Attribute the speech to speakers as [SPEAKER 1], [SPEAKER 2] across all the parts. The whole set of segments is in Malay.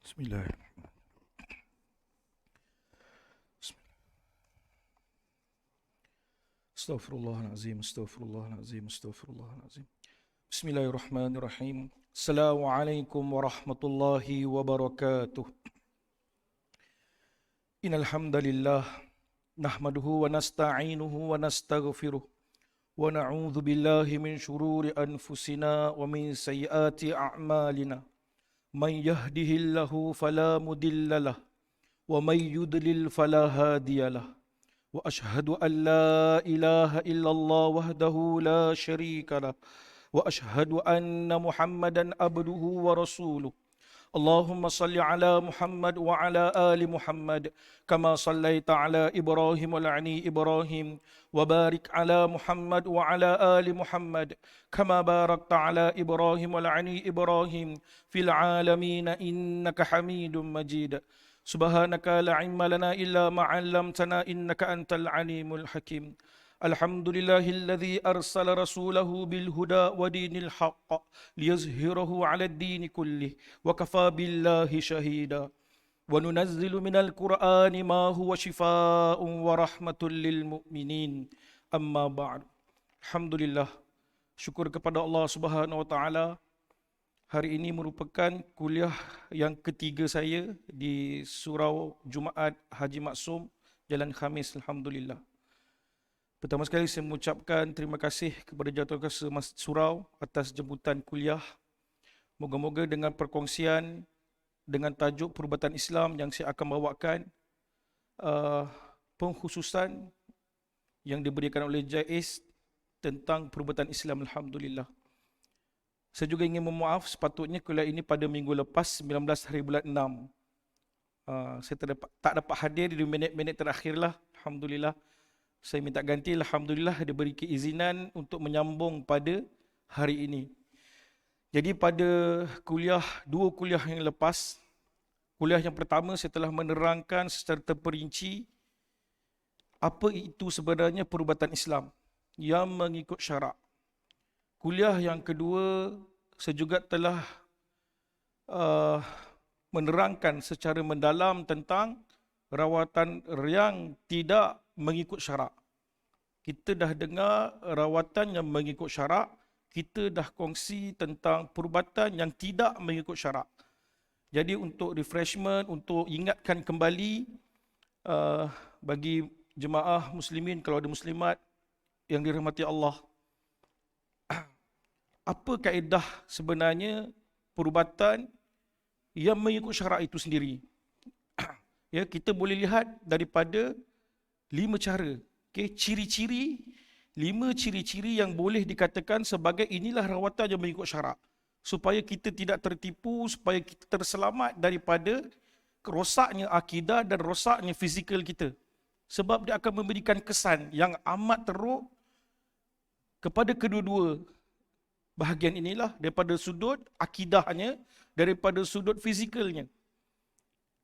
[SPEAKER 1] Bismillah. Astaghfirullahalazim, astaghfirullahalazim, astaghfirullahalazim. Bismillahirrahmanirrahim. Assalamualaikum warahmatullahi wabarakatuh. Innal hamdalillah nahmaduhu wa nasta'inuhu wa nastaghfiruh wa na'udzu billahi min shururi anfusina wa min sayyiati a'malina. Man yahdihillahu fala mudilla lahu wa man yudlil fala hadiya lahu. Wa ashhadu an la ilaha illallah wahdahu la syarika lah wa ashhadu anna Muhammadan abduhu wa rasuluh. Allahumma salli ala Muhammad wa ala ali Muhammad kama sallaita ala Ibrahim wa ala Ibrahim wa barik ala Muhammad wa ala ali Muhammad kama barakta ala Ibrahim wa ala Ibrahim fil alamin innaka Hamidum Majid. Subhanaka la ilma lana illa ma 'allamtana innaka antal alimul hakim. Alhamdulillahilladzi arsala rasulahu bil huda wa dinil haqq liyuzhirahu 'alad dini kullih wa kafa billahi shahida. Wa nunazzilu minal Qur'ani ma huwa shifaa'un wa rahmatul lil mu'minin. Amma ba'd. Alhamdulillah. Syukur kepada Allah Subhanahu wa taala. Hari ini merupakan kuliah yang ketiga saya di Surau Jumaat Haji Maksum, Jalan Khamis, Alhamdulillah. Pertama sekali saya mengucapkan terima kasih kepada Jatua Kuasa Masjid Surau atas jemputan kuliah. Moga-moga dengan perkongsian dengan tajuk perubatan Islam yang saya akan bawakan, pengkhususan yang diberikan oleh JAIS tentang perubatan Islam, Alhamdulillah. Saya juga ingin memohon sepatutnya kuliah ini pada minggu lepas 19 hari bulan 6. Saya tak dapat hadir di minit-minit terakhir lah. Alhamdulillah. Saya minta ganti. Alhamdulillah diberi keizinan untuk menyambung pada hari ini. Jadi pada dua kuliah yang lepas, kuliah yang pertama saya telah menerangkan secara terperinci apa itu sebenarnya perubatan Islam yang mengikut syarak. Kuliah yang kedua, saya juga telah menerangkan secara mendalam tentang rawatan yang tidak mengikut syarak. Kita dah dengar rawatan yang mengikut syarak, kita dah kongsi tentang perubatan yang tidak mengikut syarak. Jadi untuk refreshment, untuk ingatkan kembali bagi jemaah muslimin, kalau ada muslimat yang dirahmati Allah, apa kaedah sebenarnya perubatan yang mengikut syarak itu sendiri. Ya, kita boleh lihat daripada 5 cara. Okay, ciri-ciri, 5 ciri-ciri yang boleh dikatakan sebagai inilah rawatan yang mengikut syarak. Supaya kita tidak tertipu, supaya kita terselamat daripada rosaknya akidah dan rosaknya fizikal kita. Sebab dia akan memberikan kesan yang amat teruk kepada kedua-dua bahagian inilah, daripada sudut akidahnya, daripada sudut fizikalnya.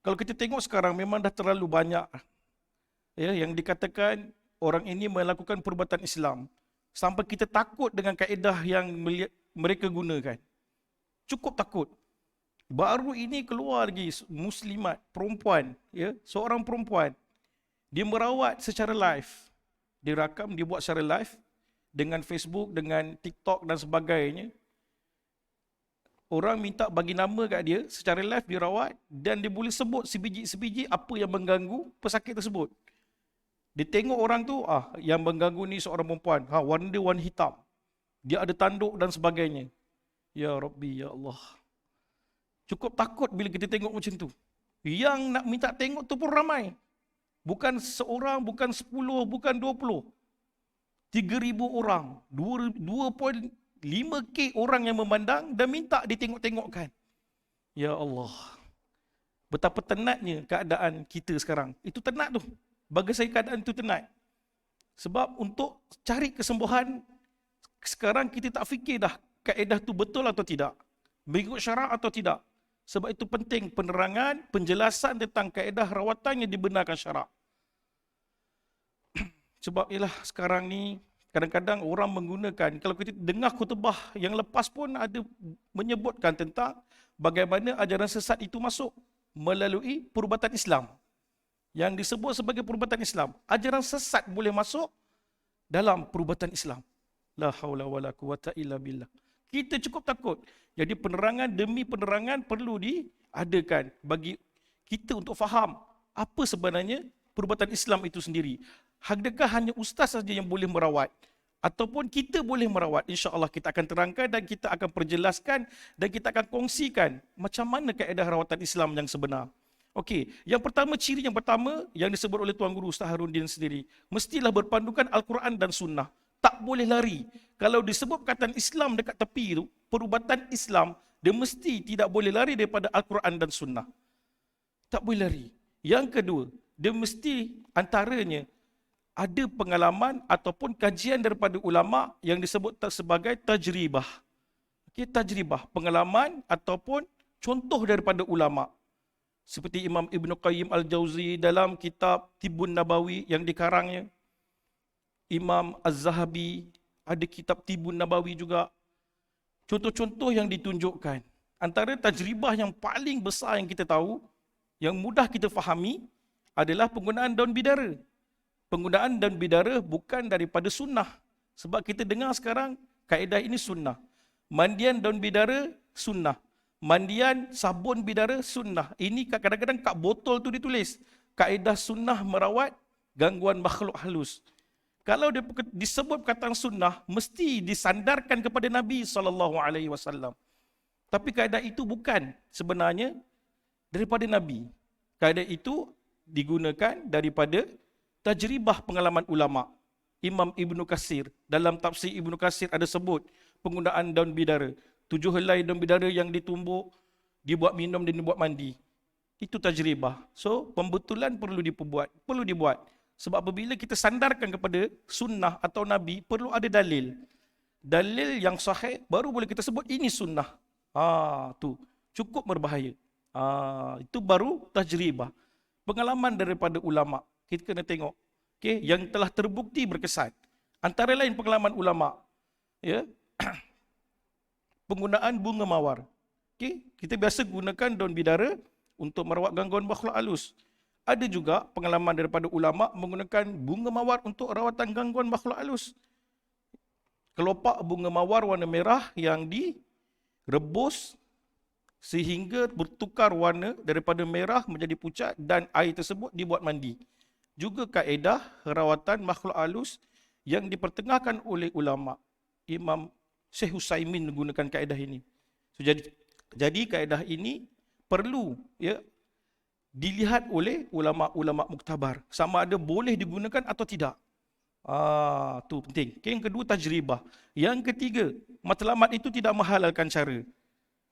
[SPEAKER 1] Kalau kita tengok sekarang memang dah terlalu banyak ya yang dikatakan orang ini melakukan perubatan Islam sampai kita takut dengan kaedah yang mereka gunakan. Cukup takut. Baru ini keluar lagi muslimat perempuan, ya, seorang perempuan, dia merawat secara live. Dia rakam, dia buat secara live dengan Facebook, dengan TikTok dan sebagainya. Orang minta bagi nama kat dia, secara live dia rawat dan dia boleh sebut sebiji-sebiji apa yang mengganggu pesakit tersebut. Dia tengok orang tu, yang mengganggu ni seorang perempuan, warna dia warna hitam. Dia ada tanduk dan sebagainya. Ya Rabbi, ya Allah. Cukup takut bila kita tengok macam tu. Yang nak minta tengok tu pun ramai. Bukan seorang, bukan 10, bukan 20. 3,000 orang, 2.5K orang yang memandang dan minta ditengok-tengokkan. Ya Allah. Betapa tenatnya keadaan kita sekarang. Itu tenat tu. Bagi saya keadaan itu tenat. Sebab untuk cari kesembuhan, sekarang kita tak fikir dah kaedah tu betul atau tidak. Mengikut syarak atau tidak. Sebab itu penting penerangan, penjelasan tentang kaedah rawatan yang dibenarkan syarak. Sebab ialah sekarang ni kadang-kadang orang menggunakan, kalau kita dengar khutbah yang lepas pun ada menyebutkan tentang bagaimana ajaran sesat itu masuk melalui perubatan Islam. Yang disebut sebagai perubatan Islam. Ajaran sesat boleh masuk dalam perubatan Islam. La haula wala quwata illa billah. Kita cukup takut. Jadi penerangan demi penerangan perlu diadakan bagi kita untuk faham apa sebenarnya perubatan Islam itu sendiri. Adakah hanya ustaz saja yang boleh merawat? Ataupun kita boleh merawat? InsyaAllah kita akan terangkan dan kita akan perjelaskan dan kita akan kongsikan macam mana kaedah rawatan Islam yang sebenar. Okey, yang pertama, ciri yang pertama yang disebut oleh Tuan Guru Ustaz Harudin sendiri, mestilah berpandukan Al-Quran dan Sunnah. Tak boleh lari. Kalau disebut perkataan Islam dekat tepi itu, perubatan Islam, dia mesti tidak boleh lari daripada Al-Quran dan Sunnah. Tak boleh lari. Yang kedua, dia mesti antaranya ada pengalaman ataupun kajian daripada ulama yang disebut sebagai tajribah. Okay, tajribah, pengalaman ataupun contoh daripada ulama. Seperti Imam Ibn Qayyim Al-Jauzi dalam kitab Tibbun Nabawi yang dikarangnya. Imam Az-Zahabi ada kitab Tibbun Nabawi juga. Contoh-contoh yang ditunjukkan. Antara tajribah yang paling besar yang kita tahu, yang mudah kita fahami adalah penggunaan daun bidara. Penggunaan daun bidara bukan daripada sunnah. Sebab kita dengar sekarang kaedah ini sunnah. Mandian daun bidara sunnah. Mandian sabun bidara sunnah. Ini kadang-kadang kat botol tu ditulis kaedah sunnah merawat gangguan makhluk halus. Kalau dia disebut perkataan sunnah, mesti disandarkan kepada Nabi SAW. Tapi kaedah itu bukan sebenarnya daripada Nabi. Kaedah itu digunakan daripada tajribah pengalaman ulama. Imam Ibn Katsir, dalam tafsir Ibn Katsir ada sebut penggunaan daun bidara. 7 helai daun bidara yang ditumbuk, dibuat minum dan dibuat mandi. Itu tajribah. So, pembetulan perlu dibuat. Sebab apabila kita sandarkan kepada sunnah atau Nabi, perlu ada dalil. Dalil yang sahih, baru boleh kita sebut ini sunnah. Tu cukup berbahaya. Itu baru tajribah. Pengalaman daripada ulama. Kita kena tengok. Okay, yang telah terbukti berkesan. Antara lain pengalaman ulama. Ya. Penggunaan bunga mawar. Okay, kita biasa gunakan daun bidara untuk merawat gangguan makhluk halus. Ada juga pengalaman daripada ulama menggunakan bunga mawar untuk rawatan gangguan makhluk halus. Kelopak bunga mawar warna merah yang direbus sehingga bertukar warna daripada merah menjadi pucat dan air tersebut dibuat mandi. Juga kaedah rawatan makhluk halus yang dipertengahkan oleh ulama. Imam Syekh Husaimin menggunakan kaedah ini. So, jadi kaedah ini perlu dilihat oleh ulama-ulama muktabar. Sama ada boleh digunakan atau tidak. Tu penting. Okay, yang kedua, tajribah. Yang ketiga, matlamat itu tidak menghalalkan cara.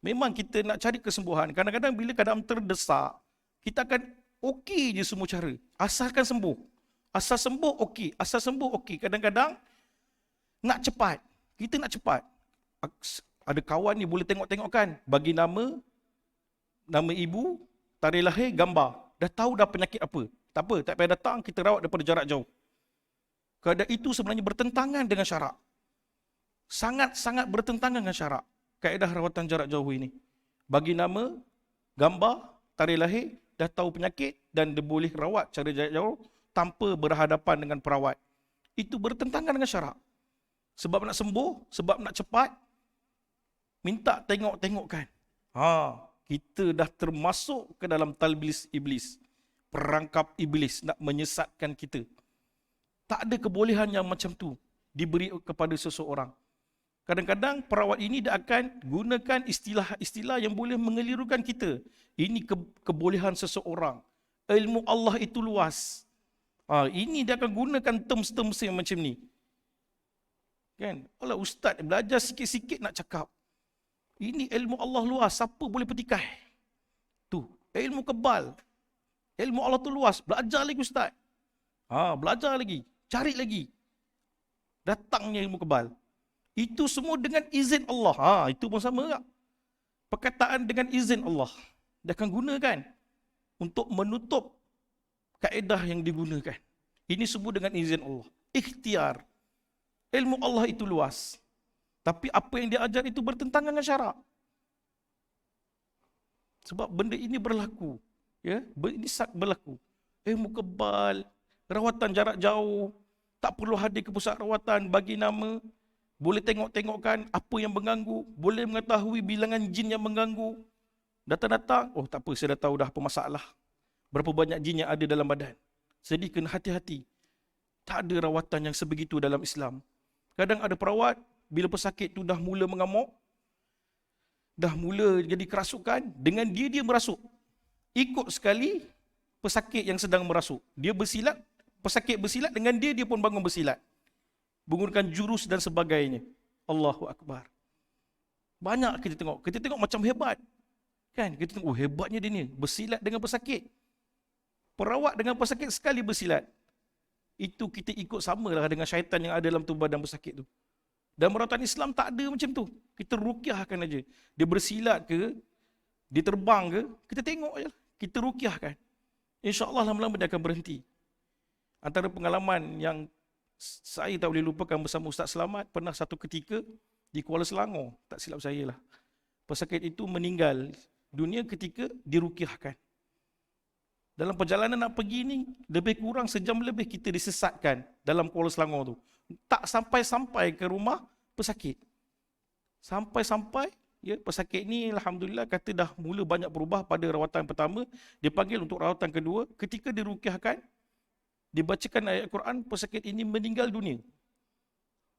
[SPEAKER 1] Memang kita nak cari kesembuhan. Kadang-kadang bila keadaan terdesak, kita akan okey je semua cara. Asalkan sembuh. Asal sembuh okey. Asal sembuh okey. Kadang-kadang nak cepat. Kita nak cepat. Ada kawan ni boleh tengok-tengok kan. Bagi nama ibu, tarikh lahir, gambar. Dah tahu dah penyakit apa. Tak apa, tak payah datang, kita rawat daripada jarak jauh. Keadaan itu sebenarnya bertentangan dengan syarak. Sangat-sangat bertentangan dengan syarak. Kaedah rawatan jarak jauh ini. Bagi nama, gambar, tarikh lahir, dah tahu penyakit dan dia boleh rawat cara jarak jauh tanpa berhadapan dengan perawat. Itu bertentangan dengan syarak. Sebab nak sembuh, sebab nak cepat, minta tengok-tengokkan. Kita dah termasuk ke dalam talbis iblis. Perangkap iblis nak menyesatkan kita. Tak ada kebolehan yang macam tu diberi kepada seseorang. Kadang-kadang perawat ini dia akan gunakan istilah-istilah yang boleh mengelirukan kita. Ini kebolehan seseorang. Ilmu Allah itu luas. Ini dia akan gunakan term-term yang macam ni. Kan? Kalau ustaz belajar sikit-sikit nak cakap. Ini ilmu Allah luas, siapa boleh petikai? Tu, ilmu kebal. Ilmu Allah tu luas, belajar lagi ustaz. Belajar lagi, cari lagi. Datangnya ilmu kebal. Itu semua dengan izin Allah. Itu pun sama tak? Perkataan dengan izin Allah. Dia akan gunakan untuk menutup kaedah yang digunakan. Ini semua dengan izin Allah. Ikhtiar. Ilmu Allah itu luas. Tapi apa yang dia ajar itu bertentangan dengan syarak. Sebab benda ini berlaku. Ya, ini berlaku. Mukebal, rawatan jarak jauh, tak perlu hadir ke pusat rawatan, bagi nama, boleh tengok-tengokkan apa yang mengganggu, boleh mengetahui bilangan jin yang mengganggu. Datang-datang, oh tak apa, saya dah tahu dah apa masalah. Berapa banyak jin yang ada dalam badan. Jadi kena hati-hati. Tak ada rawatan yang sebegitu dalam Islam. Kadang ada perawat, bila pesakit tu dah mula mengamuk, dah mula jadi kerasukan, dengan dia merasuk. Ikut sekali pesakit yang sedang merasuk. Dia bersilat, pesakit bersilat, dengan dia pun bangun bersilat. Menggunakan jurus dan sebagainya. Allahu Akbar. Banyak kita tengok macam hebat. Kan? Kita tengok, oh hebatnya dia ni, bersilat dengan pesakit. Perawat dengan pesakit sekali bersilat. Itu kita ikut samalah dengan syaitan yang ada dalam tubuh badan pesakit tu. Dalam rawatan Islam tak ada macam tu. Kita ruqyahkan aja. Dia bersilat ke, dia terbang ke, kita tengok je. Kita ruqyahkan. InsyaAllah lama-lama dia akan berhenti. Antara pengalaman yang saya tak boleh lupakan bersama Ustaz Selamat, pernah satu ketika di Kuala Selangor, tak silap saya lah, pesakit itu meninggal dunia ketika diruqyahkan. Dalam perjalanan nak pergi ni, lebih kurang sejam lebih kita disesatkan dalam Kuala Selangor tu. Tak sampai-sampai ke rumah pesakit. Sampai-sampai, ya, pesakit ni alhamdulillah kata dah mula banyak berubah pada rawatan pertama, dipanggil untuk rawatan kedua. Ketika diruqyahkan, dibacakan ayat Quran, pesakit ini meninggal dunia.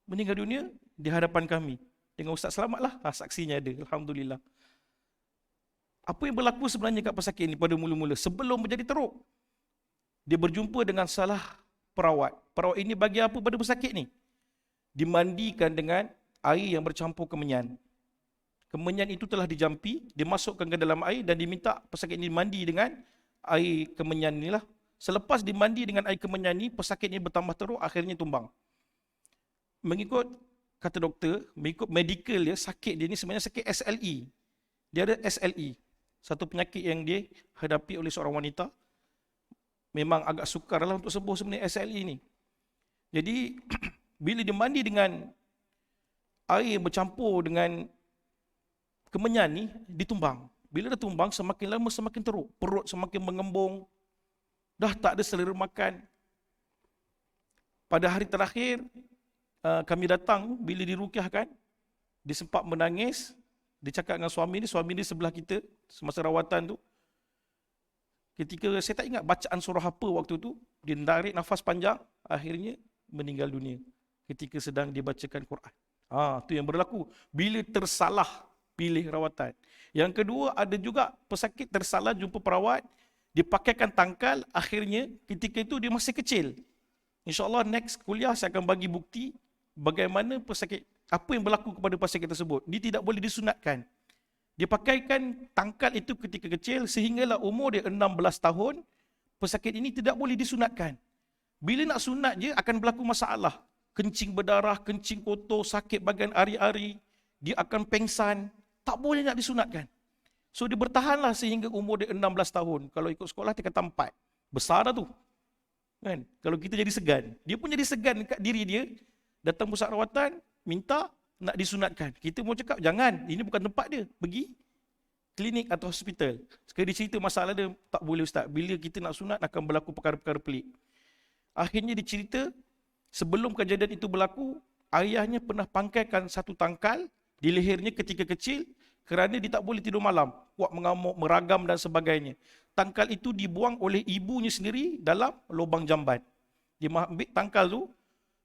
[SPEAKER 1] Meninggal dunia di hadapan kami. Dengan Ustaz Selamat lah, saksinya ada, alhamdulillah. Apa yang berlaku sebenarnya kat pesakit ini pada mula-mula? Sebelum menjadi teruk, dia berjumpa dengan salah perawat. Perawat ini bagi apa pada pesakit ni? Dimandikan dengan air yang bercampur kemenyan. Kemenyan itu telah dijampi, dimasukkan ke dalam air dan diminta pesakit ini mandi dengan air kemenyan inilah. Selepas dimandi dengan air kemenyan ini, pesakit ini bertambah teruk, akhirnya tumbang. Mengikut kata doktor, mengikut medical dia, sakit dia ni sebenarnya sakit SLE. Dia ada SLE. Satu penyakit yang dia hadapi oleh seorang wanita. Memang agak sukar lah untuk sembuh sebenarnya SLE ni. Jadi, bila dia mandi dengan air bercampur dengan kemenyan ni, ditumbang. Bila dah tumbang, semakin lama semakin teruk. Perut semakin mengembung. Dah tak ada selera makan. Pada hari terakhir, kami datang, bila diruqyahkan, dia sempat menangis. Dia cakap dengan suami dia sebelah kita semasa rawatan tu. Ketika saya tak ingat bacaan surah apa waktu tu, dia tarik nafas panjang, akhirnya meninggal dunia ketika sedang dibacakan Quran. Tu yang berlaku bila tersalah pilih rawatan. Yang kedua, ada juga pesakit tersalah jumpa perawat, dipakaikan tangkal, akhirnya ketika itu dia masih kecil. InsyaAllah next kuliah saya akan bagi bukti bagaimana pesakit, apa yang berlaku kepada pesakit tersebut. Dia tidak boleh disunatkan. Dia pakaikan tangkal itu ketika kecil sehinggalah umur dia 16 tahun, pesakit ini tidak boleh disunatkan. Bila nak sunat je akan berlaku masalah. Kencing berdarah, kencing kotor, sakit bagian ari-ari, dia akan pengsan, tak boleh nak disunatkan. So dia bertahanlah sehingga umur dia 16 tahun. Kalau ikut sekolah tingkatan 4. Besar dah tu. Kan? Kalau kita jadi segan, dia pun jadi segan dekat diri dia. Datang pusat rawatan, minta nak disunatkan. Kita mau cakap, jangan, ini bukan tempat dia. Pergi klinik atau hospital. Sekali dia cerita masalah dia, tak boleh ustaz. Bila kita nak sunat, akan berlaku perkara-perkara pelik. Akhirnya dia cerita, sebelum kejadian itu berlaku, ayahnya pernah pangkaikan satu tangkal di lehernya ketika kecil, kerana dia tak boleh tidur malam. Kuat mengamuk, meragam dan sebagainya. Tangkal itu dibuang oleh ibunya sendiri dalam lubang jamban. Dia ambil tangkal tu,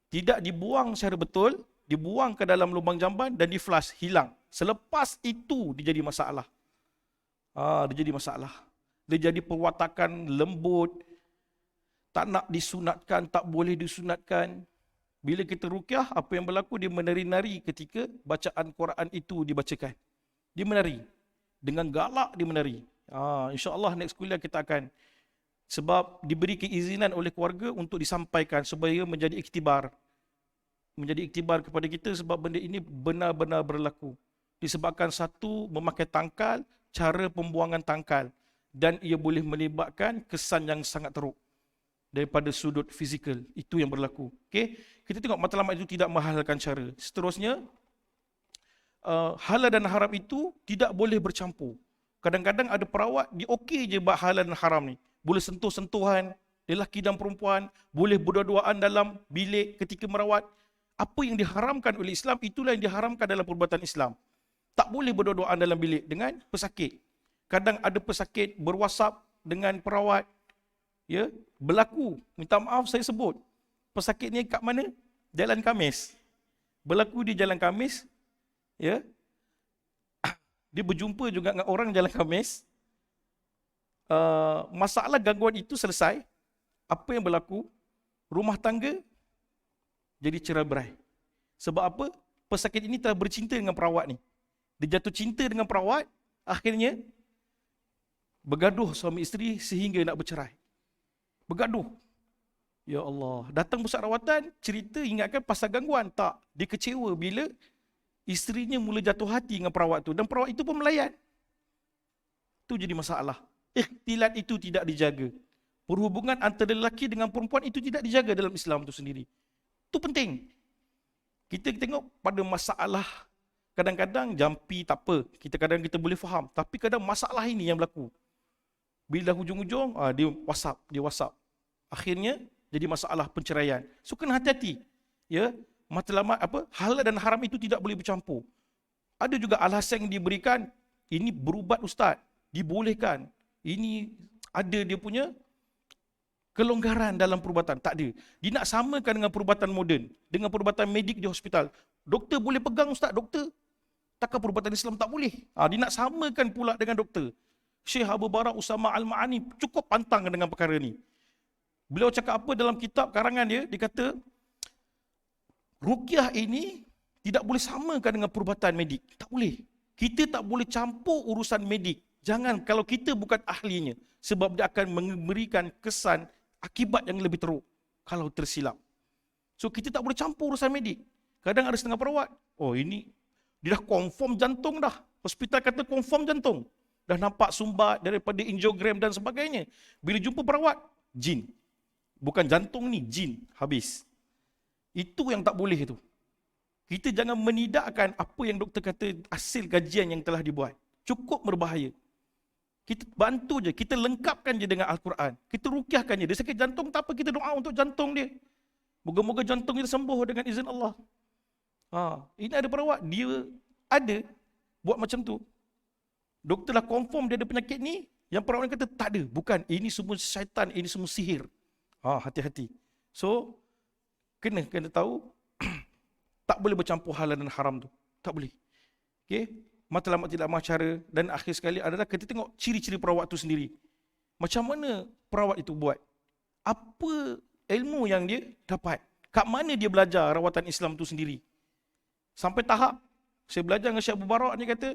[SPEAKER 1] tidak dibuang secara betul, dibuang ke dalam lubang jamban dan di flush, hilang. Selepas itu dia jadi masalah. Dia jadi masalah. Dia jadi perwatakan lembut, tak nak disunatkan, tak boleh disunatkan. Bila kita ruqyah, apa yang berlaku? Dia menari-nari ketika bacaan Quran itu dibacakan. Dia menari. Dengan galak dia menari. InsyaAllah next kuliah kita akan, sebab diberi keizinan oleh keluarga untuk disampaikan supaya menjadi iktibar. Menjadi iktibar kepada kita sebab benda ini benar-benar berlaku. Disebabkan satu, memakai tangkal, cara pembuangan tangkal. Dan ia boleh melibatkan kesan yang sangat teruk daripada sudut fizikal. Itu yang berlaku. Okay? Kita tengok matlamat itu tidak menghalalkan cara. Seterusnya, halal dan haram itu tidak boleh bercampur. Kadang-kadang ada perawat, dia okey je buat halal dan haram ni. Boleh sentuh-sentuhan, lelaki dan perempuan, boleh berdua-duaan dalam bilik ketika merawat. Apa yang diharamkan oleh Islam, itulah yang diharamkan dalam perbuatan Islam. Tak boleh berdua-duaan dalam bilik dengan pesakit. Kadang ada pesakit berwasap dengan perawat. Ya, berlaku, minta maaf saya sebut. Pesakit ni kat mana? Jalan Khamis. Berlaku di Jalan Khamis. Ya. Dia berjumpa juga dengan orang Jalan Khamis. Masalah gangguan itu selesai. Apa yang berlaku? Rumah tangga jadi cerai-berai. Sebab apa? Pesakit ini telah bercinta dengan perawat ni. Dia jatuh cinta dengan perawat, akhirnya bergaduh suami isteri sehingga nak bercerai. Bergaduh. Ya Allah. Datang pusat rawatan, cerita ingatkan pasal gangguan. Tak. Dia kecewa bila isterinya mula jatuh hati dengan perawat tu. Dan perawat itu pun melayan. Itu jadi masalah. Ikhtilat itu tidak dijaga. Perhubungan antara lelaki dengan perempuan itu tidak dijaga dalam Islam itu sendiri. Itu penting. Kita tengok pada masalah, kadang-kadang jampi tak apa. Kadang kita boleh faham. Tapi kadang masalah ini yang berlaku. Bila hujung-hujung, dia WhatsApp. Akhirnya jadi masalah perceraian. So kena hati-hati. Ya, matlamat halal dan haram itu tidak boleh bercampur. Ada juga alasan yang diberikan, ini berubat ustaz, dibolehkan. Ini ada dia punya kelonggaran dalam perubatan. Tak ada. Dia nak samakan dengan perubatan moden, dengan perubatan medik di hospital. Doktor boleh pegang ustaz, doktor. Takkan perubatan Islam tak boleh? Dia nak samakan pula dengan doktor. Syekh Abu Barak Usama Al-Ma'ani cukup pantang dengan perkara ni. Beliau cakap apa dalam kitab karangan dia? Dia kata, ruqyah ini tidak boleh samakan dengan perubatan medik. Tak boleh. Kita tak boleh campur urusan medik. Jangan kalau kita bukan ahlinya. Sebab dia akan memberikan kesan akibat yang lebih teruk kalau tersilap. So kita tak boleh campur urusan medik. Kadang ada setengah perawat, ini dia dah confirm jantung dah. Hospital kata confirm jantung. Dah nampak sumbat daripada angiogram dan sebagainya. Bila jumpa perawat, jin. Bukan jantung ni, jin. Habis. Itu yang tak boleh tu. Kita jangan menidakkan apa yang doktor kata hasil kajian yang telah dibuat. Cukup berbahaya. Kita bantu je, kita lengkapkan je dengan Al-Quran. Kita rukyahkan je. Dia sakit jantung, tak apa, kita doa untuk jantung dia. Moga-moga jantung dia sembuh dengan izin Allah. Ini ada perawat, dia ada buat macam tu. Doktor dah confirm dia ada penyakit ni, yang perawat kata tak ada, bukan, ini semua syaitan, ini semua sihir. Hati-hati. So, kena tahu, tak boleh bercampur halal dan haram tu. Tak boleh. Okay? Matlamat tidak mahsyara. Dan akhir sekali adalah kita tengok ciri-ciri perawat tu sendiri. Macam mana perawat itu buat? Apa ilmu yang dia dapat? Kat mana dia belajar rawatan Islam tu sendiri? Sampai tahap, saya belajar dengan Syekh Abu Barak ni kata,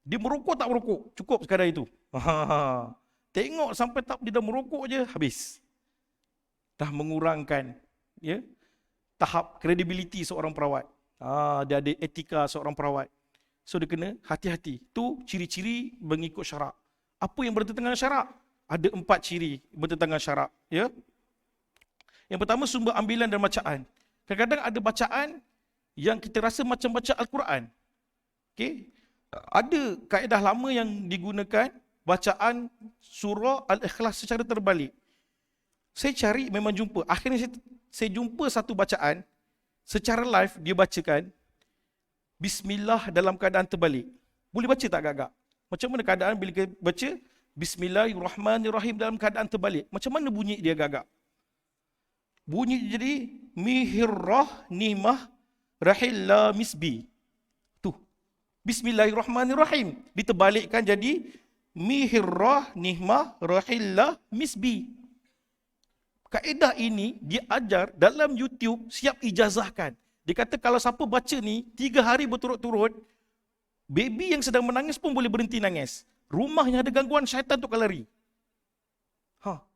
[SPEAKER 1] dia merokok tak merokok? Cukup sekadar itu. Tengok sampai tahap dia dah merokok je, habis. Dah mengurangkan tahap kredibiliti seorang perawat. Dia ada etika seorang perawat. So dia kena hati-hati. Tu ciri-ciri mengikut syarak. Apa yang bertentangan syarak? Ada 4 ciri bertentangan syarak. Ya? Yang pertama, sumber ambilan dan bacaan. Kadang-kadang ada bacaan yang kita rasa macam baca Al-Quran. Okay? Ada kaedah lama yang digunakan, bacaan surah Al-Ikhlas secara terbalik. Saya cari, memang jumpa. Akhirnya saya jumpa satu bacaan, secara live dia bacakan, Bismillah dalam keadaan terbalik. Boleh baca tak agak-agak? Macam mana keadaan bila kita baca Bismillahirrahmanirrahim dalam keadaan terbalik? Macam mana bunyi dia agak-agak? Bunyi jadi Mihirrah Nimah Rahillah Misbi. Tu. Bismillahirrahmanirrahim. Diterbalikkan jadi Mihirrah Nimah Rahillah Misbi. Kaedah ini dia ajar dalam YouTube, siap ijazahkan. Dia kata kalau siapa baca ni 3 hari berturut-turut, baby yang sedang menangis pun boleh berhenti nangis. Rumahnya ada gangguan, syaitan tu akan lari.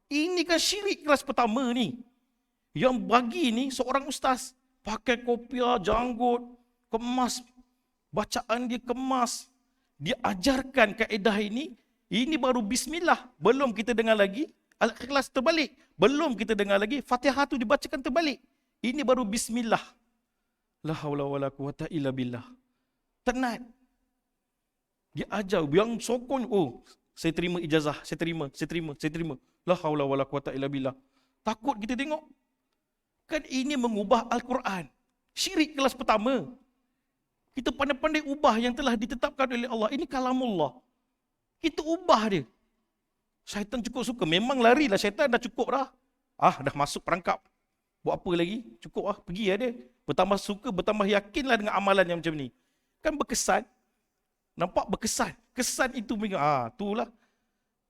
[SPEAKER 1] Ini kan syirik kelas pertama ni. Yang bagi ni seorang ustaz, pakai kopiah, janggut, kemas, bacaan dia kemas. Dia ajarkan kaedah ini baru bismillah. Belum kita dengar lagi Al-Ikhlas terbalik. Belum kita dengar lagi Fatihah tu dibacakan terbalik. Ini baru bismillah. La haula wala quwata illa billah. Tenat. Dia ajar, yang sokong, oh, saya terima ijazah, saya terima. La haula wala quwata illa billah. Takut kita tengok. Kan ini mengubah Al-Quran. Syirik kelas pertama. Kita pandai-pandai ubah yang telah ditetapkan oleh Allah. Ini kalamullah. Kita ubah dia. Syaitan cukup suka. Memang larilah syaitan, dah cukup dah. Dah masuk perangkap. Buat apa lagi? Cukup lah, pergi lah dia. Bertambah suka, bertambah yakinlah dengan amalan yang macam ni. Kan berkesan. Nampak berkesan. Kesan itu, itulah.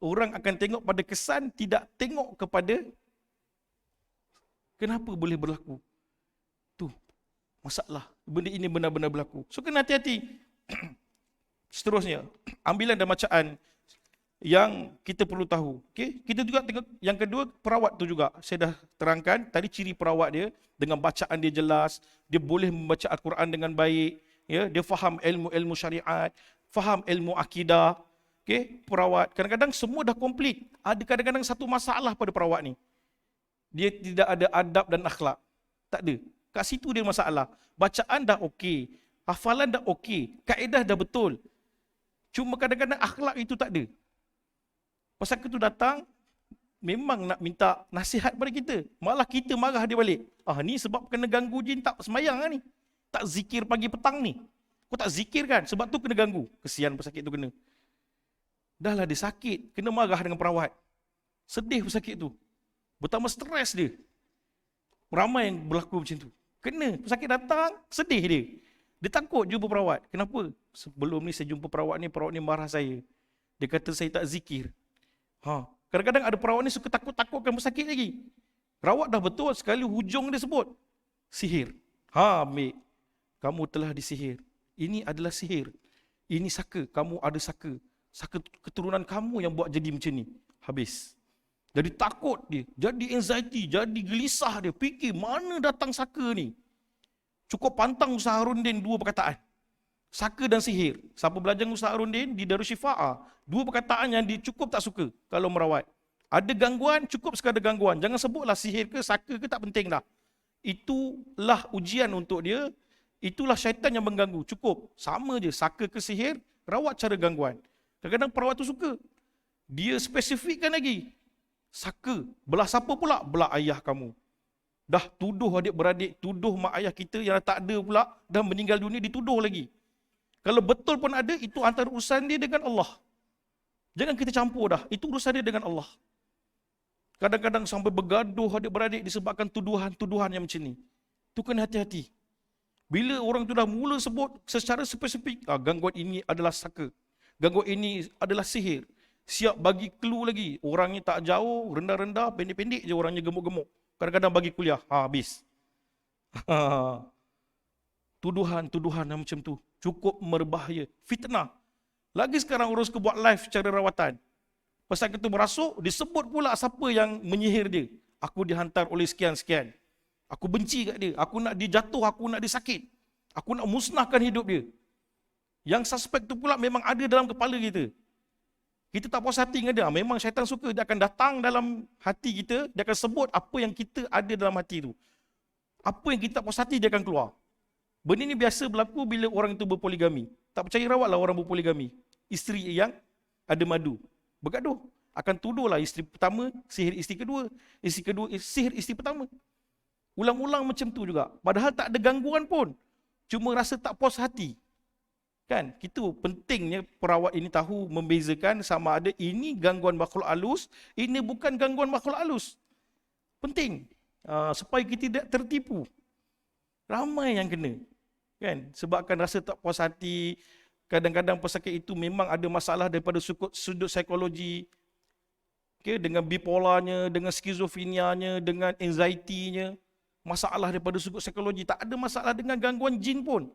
[SPEAKER 1] Orang akan tengok pada kesan, tidak tengok kepada kenapa boleh berlaku. Tu masalah. Benda ini benar-benar berlaku. So kena hati-hati. Seterusnya, ambilan dan bacaan yang kita perlu tahu. Okay? Kita juga tengok yang kedua, perawat tu juga. Saya dah terangkan tadi ciri perawat dia, dengan bacaan dia jelas, dia boleh membaca Al-Quran dengan baik, ya, dia faham ilmu-ilmu syariat, faham ilmu akidah. Okay? Perawat kadang-kadang semua dah komplit. Ada kadang-kadang satu masalah pada perawat ni. Dia tidak ada adab dan akhlak. Tak ada. Kat situ dia masalah. Bacaan dah okey, hafalan dah okey, kaedah dah betul. Cuma kadang-kadang akhlak itu tak ada. Pasal itu datang, memang nak minta nasihat pada kita. Malah kita marah dia balik. Ni sebab kena ganggu jin tak semayang ni. Tak zikir pagi petang ni. Kau tak zikir kan? Sebab tu kena ganggu. Kesian pesakit tu kena. Dah lah dia sakit, kena marah dengan perawat. Sedih pesakit tu. Bertambah stres dia. Ramai yang berlaku macam tu. Kena, pesakit datang, sedih dia. Dia takut jumpa perawat. Kenapa? Sebelum ni saya jumpa perawat ni marah saya. Dia kata saya tak zikir. Kadang-kadang ada perawat ni suka takut-takutkan pesakit lagi. Perawat dah betul, sekali hujung dia sebut sihir. Ambil. Kamu telah disihir. Ini adalah sihir. Ini saka, kamu ada saka. Saka keturunan kamu yang buat jadi macam ni. Habis. Jadi takut dia, jadi anxiety, jadi gelisah dia. Fikir mana datang saka ni. Cukup pantang Ustaz Harudin dua perkataan. Saka dan sihir. Siapa belajar Ustaz Harudin di Darul Syifa'ah, dua perkataan yang dia cukup tak suka kalau merawat. Ada gangguan, cukup sekadar gangguan. Jangan sebutlah sihir ke, saka ke, tak penting dah. Itulah ujian untuk dia. Itulah syaitan yang mengganggu. Cukup. Sama je, saka ke sihir, rawat cara gangguan. Kadang-kadang perawat tu suka. Dia spesifikkan lagi. Saka. Belah siapa pula? Belah ayah kamu. Dah tuduh adik-beradik, tuduh mak ayah kita yang tak ada pula, dah meninggal dunia, dituduh lagi. Kalau betul pun ada, itu antara urusan dia dengan Allah. Jangan kita campur dah. Itu urusan dia dengan Allah. Kadang-kadang sampai bergaduh adik-beradik disebabkan tuduhan-tuduhan yang macam ni. Itu kena hati-hati. Bila orang tu dah mula sebut secara spesifik, gangguan ini adalah saka. Gangguan ini adalah sihir. Siap bagi clue lagi. Orangnya tak jauh, rendah-rendah, pendek-pendek je orangnya, gemuk-gemuk. Kadang-kadang bagi kuliah, habis. Tuduhan-tuduhan yang macam tu cukup berbahaya. Fitnah. Lagi sekarang orang suka buat live cara rawatan. Pasal kita merasuk, disebut pula siapa yang menyihir dia. Aku dihantar oleh sekian-sekian. Aku benci kat dia. Aku nak dia jatuh, aku nak dia sakit. Aku nak musnahkan hidup dia. Yang suspek tu pula memang ada dalam kepala kita. Kita tak puas hati dengan dia. Memang syaitan suka. Dia akan datang dalam hati kita. Dia akan sebut apa yang kita ada dalam hati tu. Apa yang kita tak puas hati, dia akan keluar. Benda ni biasa berlaku bila orang itu berpoligami. Tak percaya rawatlah orang berpoligami. Isteri yang ada madu. Bergaduh. Akan tuduhlah isteri pertama, sihir isteri kedua. Isteri kedua, sihir isteri pertama. Ulang-ulang macam tu juga. Padahal tak ada gangguan pun. Cuma rasa tak puas hati. Kan? Itu pentingnya perawat ini tahu membezakan sama ada ini gangguan makhluk halus, ini bukan gangguan makhluk halus. Penting. Supaya kita tidak tertipu. Ramai yang kena. Kan? Sebabkan rasa tak puas hati. Kadang-kadang pesakit itu memang ada masalah daripada sudut psikologi. Okay? Dengan bipolarnya, dengan skizofrenianya, dengan anxiety-nya. Masalah daripada sudut psikologi. Tak ada masalah dengan gangguan jin pun.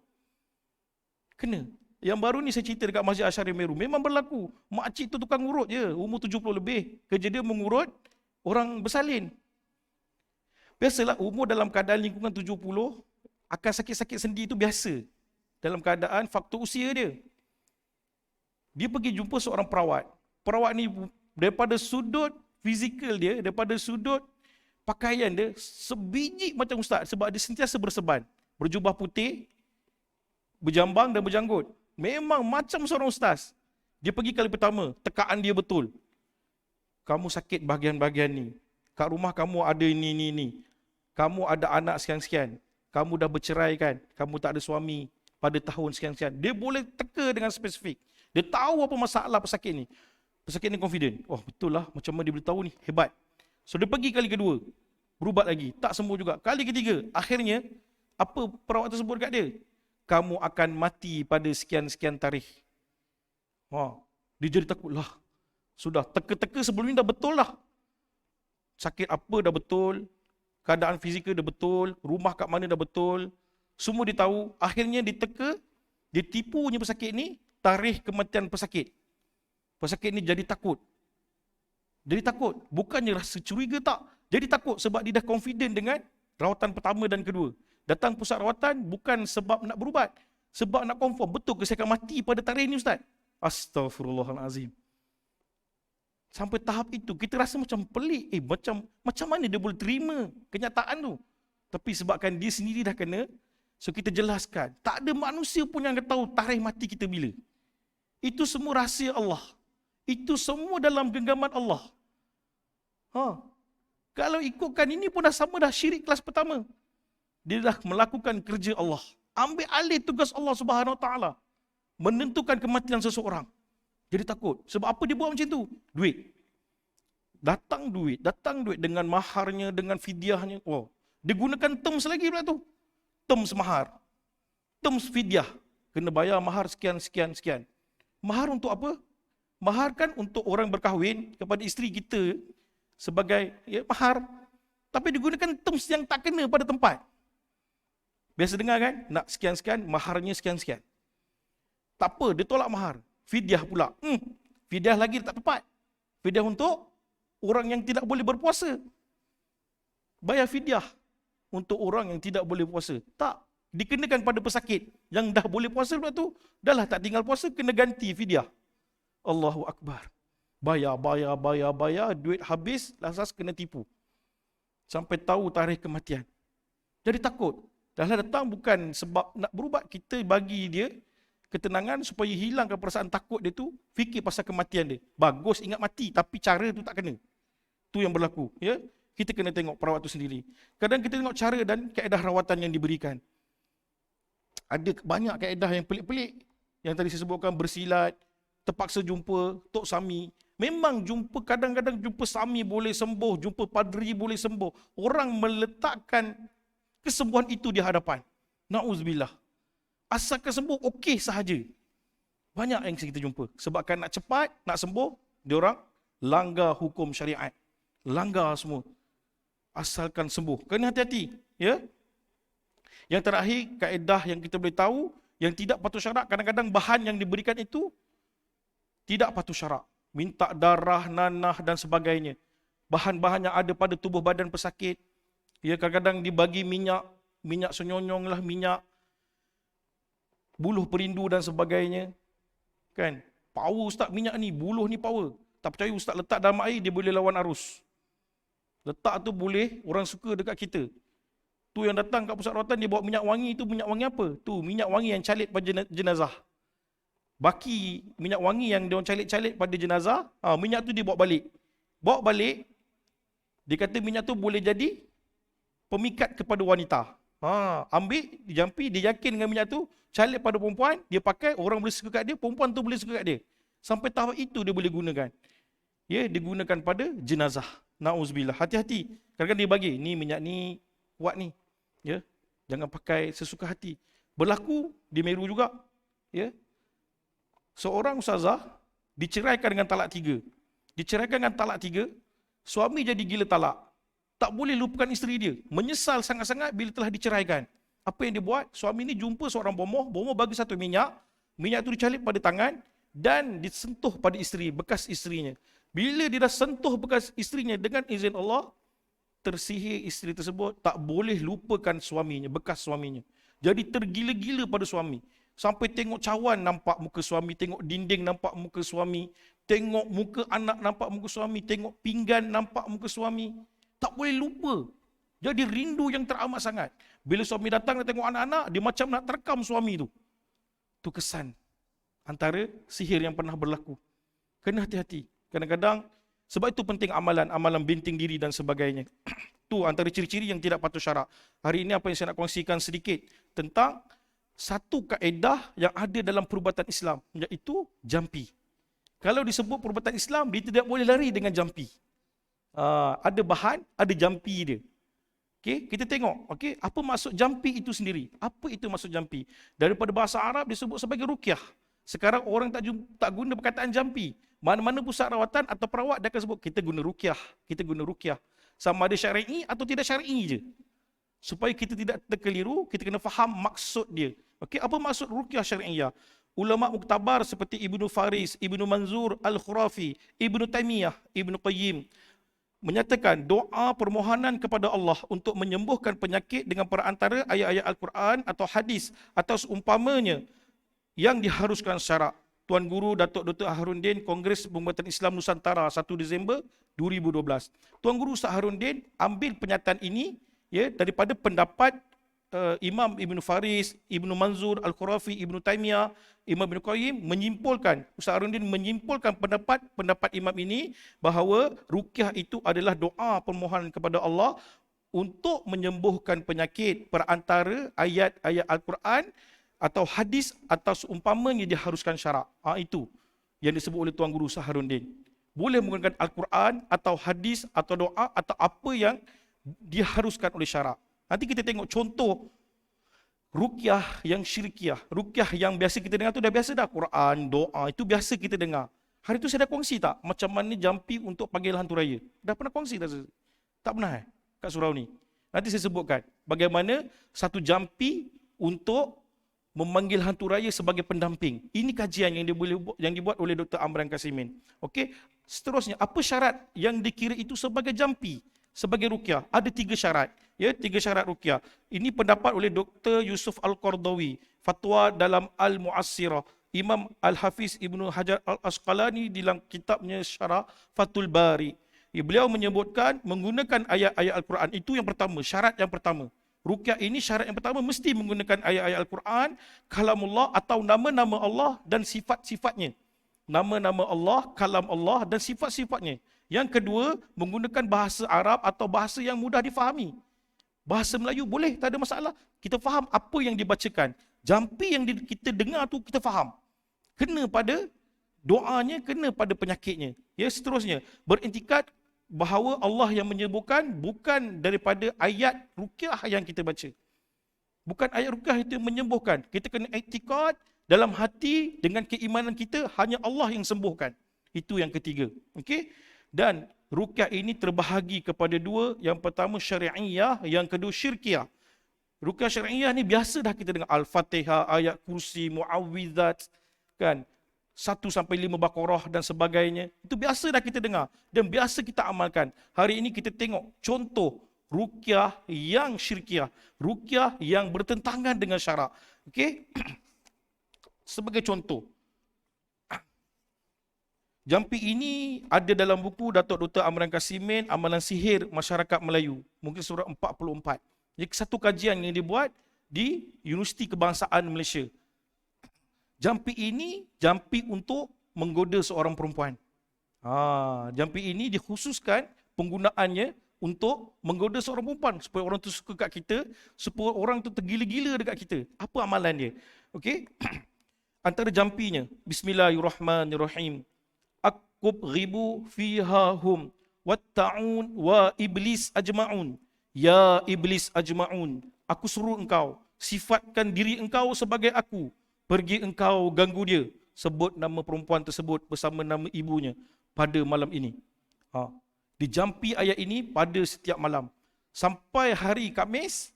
[SPEAKER 1] Kena. Yang baru ni saya cerita dekat Masjid Asyari Meru. Memang berlaku. Makcik tu tukang urut je. Umur 70 lebih. Kerja dia mengurut orang bersalin. Biasalah umur dalam keadaan lingkungan 70, akan sakit-sakit sendi itu biasa. Dalam keadaan faktor usia dia. Dia pergi jumpa seorang perawat. Perawat ni daripada sudut fizikal dia, daripada sudut pakaian dia, sebiji macam ustaz. Sebab dia sentiasa berseban. Berjubah putih, berjambang dan berjanggut. Memang macam seorang ustaz. Dia pergi kali pertama, tekaan dia betul. Kamu sakit bahagian-bahagian ni. Kat rumah kamu ada ini. Kamu ada anak sekian-sekian. Kamu dah bercerai kan? Kamu tak ada suami pada tahun sekian-sekian. Dia boleh teka dengan spesifik. Dia tahu apa masalah pesakit ni. Pesakit ni confident. Oh betul lah, macam mana dia boleh tahu ni? Hebat. So dia pergi kali kedua. Berubat lagi. Tak sembuh juga. Kali ketiga, akhirnya, apa perawat tersebut kat dia? Kamu akan mati pada sekian-sekian tarikh. Dia jadi takut lah. Sudah, teka-teka sebelum ni dah betul lah. Sakit apa dah betul. Keadaan fizikal dah betul. Rumah kat mana dah betul. Semua dia tahu. Akhirnya dia teka. Dia tipunya pesakit ni. Tarikh kematian pesakit. Pesakit ni jadi takut. Jadi takut. Bukannya rasa curiga tak. Jadi takut sebab dia dah confident dengan rawatan pertama dan kedua. Datang pusat rawatan bukan sebab nak berubat. Sebab nak confirm. Betul ke saya akan mati pada tarikh ni Ustaz? Astaghfirullahalazim. Sampai tahap itu kita rasa macam pelik. Macam mana dia boleh terima kenyataan tu? Tapi sebabkan dia sendiri dah kena, so kita jelaskan. Tak ada manusia pun yang tahu tarikh mati kita bila. Itu semua rahsia Allah. Itu semua dalam genggaman Allah. Kalau ikutkan ini pun dah sama dah syirik kelas pertama. Dia dah melakukan kerja Allah. Ambil alih tugas Allah Subhanahu Wa Taala. Menentukan kematian seseorang. Jadi takut. Sebab apa dia buat macam tu? Duit. Datang duit dengan maharnya, dengan fidyahnya. Dia gunakan terms lagi pula tu. Terms mahar. Terms fidyah. Kena bayar mahar sekian. Mahar untuk apa? Mahar kan untuk orang berkahwin kepada isteri kita sebagai mahar. Tapi digunakan terms yang tak kena pada tempat. Biasa dengar kan? Nak sekian-sekian, maharnya sekian-sekian. Tak apa, dia tolak mahar. Fidyah pula. Fidyah lagi tak tepat. Fidyah untuk orang yang tidak boleh berpuasa. Bayar fidyah untuk orang yang tidak boleh puasa. Tak. Dikenakan pada pesakit. Yang dah boleh puasa pula tu, dah lah tak tinggal puasa, kena ganti fidyah. Allahu Akbar. Bayar. Duit habis, lantas kena tipu. Sampai tahu tarikh kematian. Jadi takut. Dah lah datang bukan sebab nak berubat. Kita bagi dia ketenangan supaya hilangkan perasaan takut dia tu, fikir pasal kematian dia. Bagus ingat mati, tapi cara tu tak kena. Tu yang berlaku. Ya? Kita kena tengok perawat tu sendiri. Kadang kita tengok cara dan kaedah rawatan yang diberikan. Ada banyak kaedah yang pelik-pelik. Yang tadi saya sebutkan bersilat, terpaksa jumpa Tok Sami. Memang jumpa, kadang-kadang jumpa Sami boleh sembuh, jumpa Padri boleh sembuh. Orang meletakkan kesembuhan itu di hadapan. Na'udzubillah. Asalkan sembuh, okey sahaja. Banyak yang kita jumpa. Sebabkan nak cepat, nak sembuh, diorang langgar hukum syariat. Langgar semua. Asalkan sembuh. Kena hati-hati. Ya? Yang terakhir, kaedah yang kita boleh tahu, yang tidak patuh syarak, kadang-kadang bahan yang diberikan itu tidak patuh syarak. Minta darah, nanah dan sebagainya. Bahan-bahan yang ada pada tubuh badan pesakit. Ya, kadang-kadang dibagi minyak senyonyong lah, minyak buluh perindu dan sebagainya. Kan? Power Ustaz minyak ni, buluh ni power. Tak percaya Ustaz letak dalam air, dia boleh lawan arus. Letak tu boleh, orang suka dekat kita. Tu yang datang kat pusat rawatan, dia bawa minyak wangi tu, minyak wangi apa? Tu minyak wangi yang calit pada jenazah. Baki minyak wangi yang dia orang calit-calit pada jenazah, minyak tu dia bawa balik. Bawa balik, dia kata minyak tu boleh jadi pemikat kepada wanita. Ambil, dijampi, dia yakin dengan minyak tu, calit pada perempuan, dia pakai, orang boleh suka kat dia, perempuan tu boleh suka kat dia. Sampai tahap itu dia boleh gunakan. Ya, digunakan pada jenazah. Na'udzubillah. Hati-hati. Kadang-kadang dia bagi, ni minyak ni kuat ni. Ya, jangan pakai sesuka hati. Berlaku di Meru juga. Ya. Seorang ustazah diceraikan dengan talak 3. Diceraikan dengan talak 3, suami jadi gila talak. Tak boleh lupakan isteri dia. Menyesal sangat-sangat bila telah diceraikan. Apa yang dia buat? Suami ni jumpa seorang bomoh bagi satu minyak. Minyak tu dicalit pada tangan dan disentuh pada isteri, bekas isterinya. Bila dia dah sentuh bekas isterinya dengan izin Allah, tersihir isteri tersebut, tak boleh lupakan suaminya, bekas suaminya. Jadi tergila-gila pada suami. Sampai tengok cawan nampak muka suami, tengok dinding nampak muka suami, tengok muka anak nampak muka suami, tengok pinggan nampak muka suami. Tak boleh lupa. Jadi rindu yang teramat sangat. Bila suami datang dan tengok anak-anak, dia macam nak terkam suami tu. Tu kesan. antara sihir yang pernah berlaku. Kena hati-hati. Kadang-kadang, sebab itu penting amalan binting diri dan sebagainya. Itu antara ciri-ciri yang tidak patut syarak. Hari ini apa yang saya nak kongsikan sedikit tentang satu kaedah yang ada dalam perubatan Islam, iaitu jampi. Kalau disebut perubatan Islam, dia tidak boleh lari dengan jampi. Ada bahan, ada jampi dia. Okay, kita tengok, apa maksud jampi itu sendiri? Apa itu maksud jampi? Daripada bahasa Arab disebut sebagai ruqyah. Sekarang orang tak guna perkataan jampi. Mana-mana pusat rawatan atau perawat dia akan sebut kita guna ruqyah, kita guna ruqyah. Sama ada syar'i atau tidak syar'i je. Supaya kita tidak terkeliru, kita kena faham maksud dia. Apa maksud ruqyah syar'iyah? Ulama muktabar seperti Ibnu Faris, Ibnu Manzur Al-Khurafi, Ibnu Taimiyah, Ibnu Qayyim menyatakan doa permohonan kepada Allah untuk menyembuhkan penyakit dengan perantara ayat-ayat Al-Quran atau hadis atau seumpamanya yang diharuskan syarak. Tuan Guru Datuk Dr. Harundin, Kongres Perubatan Islam Nusantara 1 Disember 2012. Tuan Guru Ustaz Harundin ambil pernyataan ini daripada pendapat Imam Ibn Faris, Ibn Manzur Al-Khurafi, Ibn Taimiyah, Imam Ibn Qayyim menyimpulkan, Ustaz Harundin menyimpulkan pendapat imam ini bahawa ruqyah itu adalah doa permohonan kepada Allah untuk menyembuhkan penyakit perantara ayat-ayat Al-Quran atau hadis atau seumpamanya diharuskan syarak. Itu yang disebut oleh Tuan Guru Ustaz Harundin. Boleh menggunakan Al-Quran atau hadis atau doa atau apa yang diharuskan oleh syarak. Nanti kita tengok contoh ruqyah yang syirkiah. Ruqyah yang biasa kita dengar tu dah biasa dah. Quran, doa, itu biasa kita dengar. Hari tu saya dah kongsi tak macam mana jampi untuk panggil hantu raya? Dah pernah kongsi tak? Tak pernah kat surau ni. Nanti saya sebutkan bagaimana satu jampi untuk memanggil hantu raya sebagai pendamping. Ini kajian yang dibuat oleh Dr. Amran Kasimin. Seterusnya, apa syarat yang dikira itu sebagai jampi, sebagai ruqyah? Ada 3 syarat. 3 syarat ruqyah. Ini pendapat oleh Dr. Yusuf Al-Qardawi, fatwa dalam Al-Mu'assirah. Imam Al-Hafiz Ibnu Hajar Al-Asqalani dalam kitabnya Syarah Fathul Bari. Beliau menyebutkan menggunakan ayat-ayat Al-Quran. Itu yang pertama, syarat yang pertama. Ruqyah ini syarat yang pertama mesti menggunakan ayat-ayat Al-Quran, kalamullah atau nama-nama Allah dan sifat-sifatnya. Nama-nama Allah, kalam Allah dan sifat-sifatnya. Yang kedua, menggunakan bahasa Arab atau bahasa yang mudah difahami. Bahasa Melayu boleh, tak ada masalah. Kita faham apa yang dibacakan. Jampi yang kita dengar tu kita faham. Kena pada doanya, kena pada penyakitnya. Seterusnya, berintikad bahawa Allah yang menyembuhkan bukan daripada ayat ruqyah yang kita baca. Bukan ayat ruqyah itu menyembuhkan. Kita kena iktikad dalam hati dengan keimanan kita hanya Allah yang sembuhkan. Itu yang ketiga. Dan ruqyah ini terbahagi kepada 2. Yang pertama syari'iyah, yang kedua syirkiyah. Ruqyah syari'iyah ni biasa dah kita dengar Al-Fatihah, ayat kursi, muawwizat, kan? 1-5 Baqarah dan sebagainya. Itu biasa dah kita dengar dan biasa kita amalkan. Hari ini kita tengok contoh ruqyah yang syirkiah, ruqyah yang bertentangan dengan syarak. Sebagai contoh, jampi ini ada dalam buku Datuk Dr. Amran Kasimin, Amalan Sihir Masyarakat Melayu, mungkin surah 44. Jadi satu kajian yang dibuat di Universiti Kebangsaan Malaysia. Jampi ini jampi untuk menggoda seorang perempuan. Jampi ini dikhususkan penggunaannya untuk menggoda seorang perempuan supaya orang tu suka kat kita, supaya orang tu tergila-gila dekat kita. Apa amalan dia? Antara jampinya, Bismillahirrahmanirrahim. Akub ribu fiha hum watta'un wa iblis ajma'un. Ya iblis ajma'un. Aku suruh engkau, sifatkan diri engkau sebagai aku. Pergi engkau ganggu dia. Sebut nama perempuan tersebut bersama nama ibunya pada malam ini. Dijampi ayat ini pada setiap malam. Sampai hari Khamis,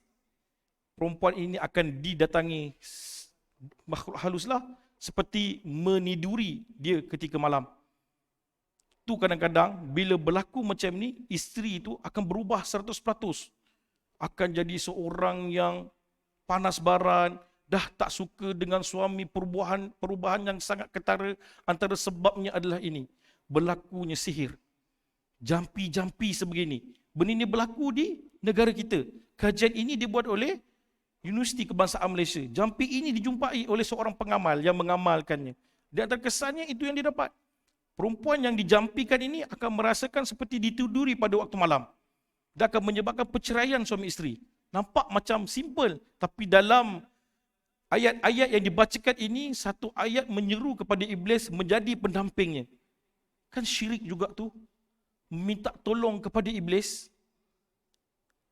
[SPEAKER 1] perempuan ini akan didatangi makhluk haluslah seperti meniduri dia ketika malam. Tu kadang-kadang bila berlaku macam ni, isteri itu akan berubah 100%. Akan jadi seorang yang panas baran, dah tak suka dengan suami, perubahan yang sangat ketara. Antara sebabnya adalah ini, berlakunya sihir. Jampi-jampi sebegini. Benda ini berlaku di negara kita. Kajian ini dibuat oleh Universiti Kebangsaan Malaysia. Jampi ini dijumpai oleh seorang pengamal yang mengamalkannya. Di antara kesannya itu yang dia dapat. Perempuan yang dijampikan ini akan merasakan seperti ditiduri pada waktu malam. Dia akan menyebabkan perceraian suami isteri. Nampak macam simple, tapi dalam ayat-ayat yang dibacakan ini, satu ayat menyeru kepada iblis menjadi pendampingnya. Kan syirik juga tu. Minta tolong kepada iblis.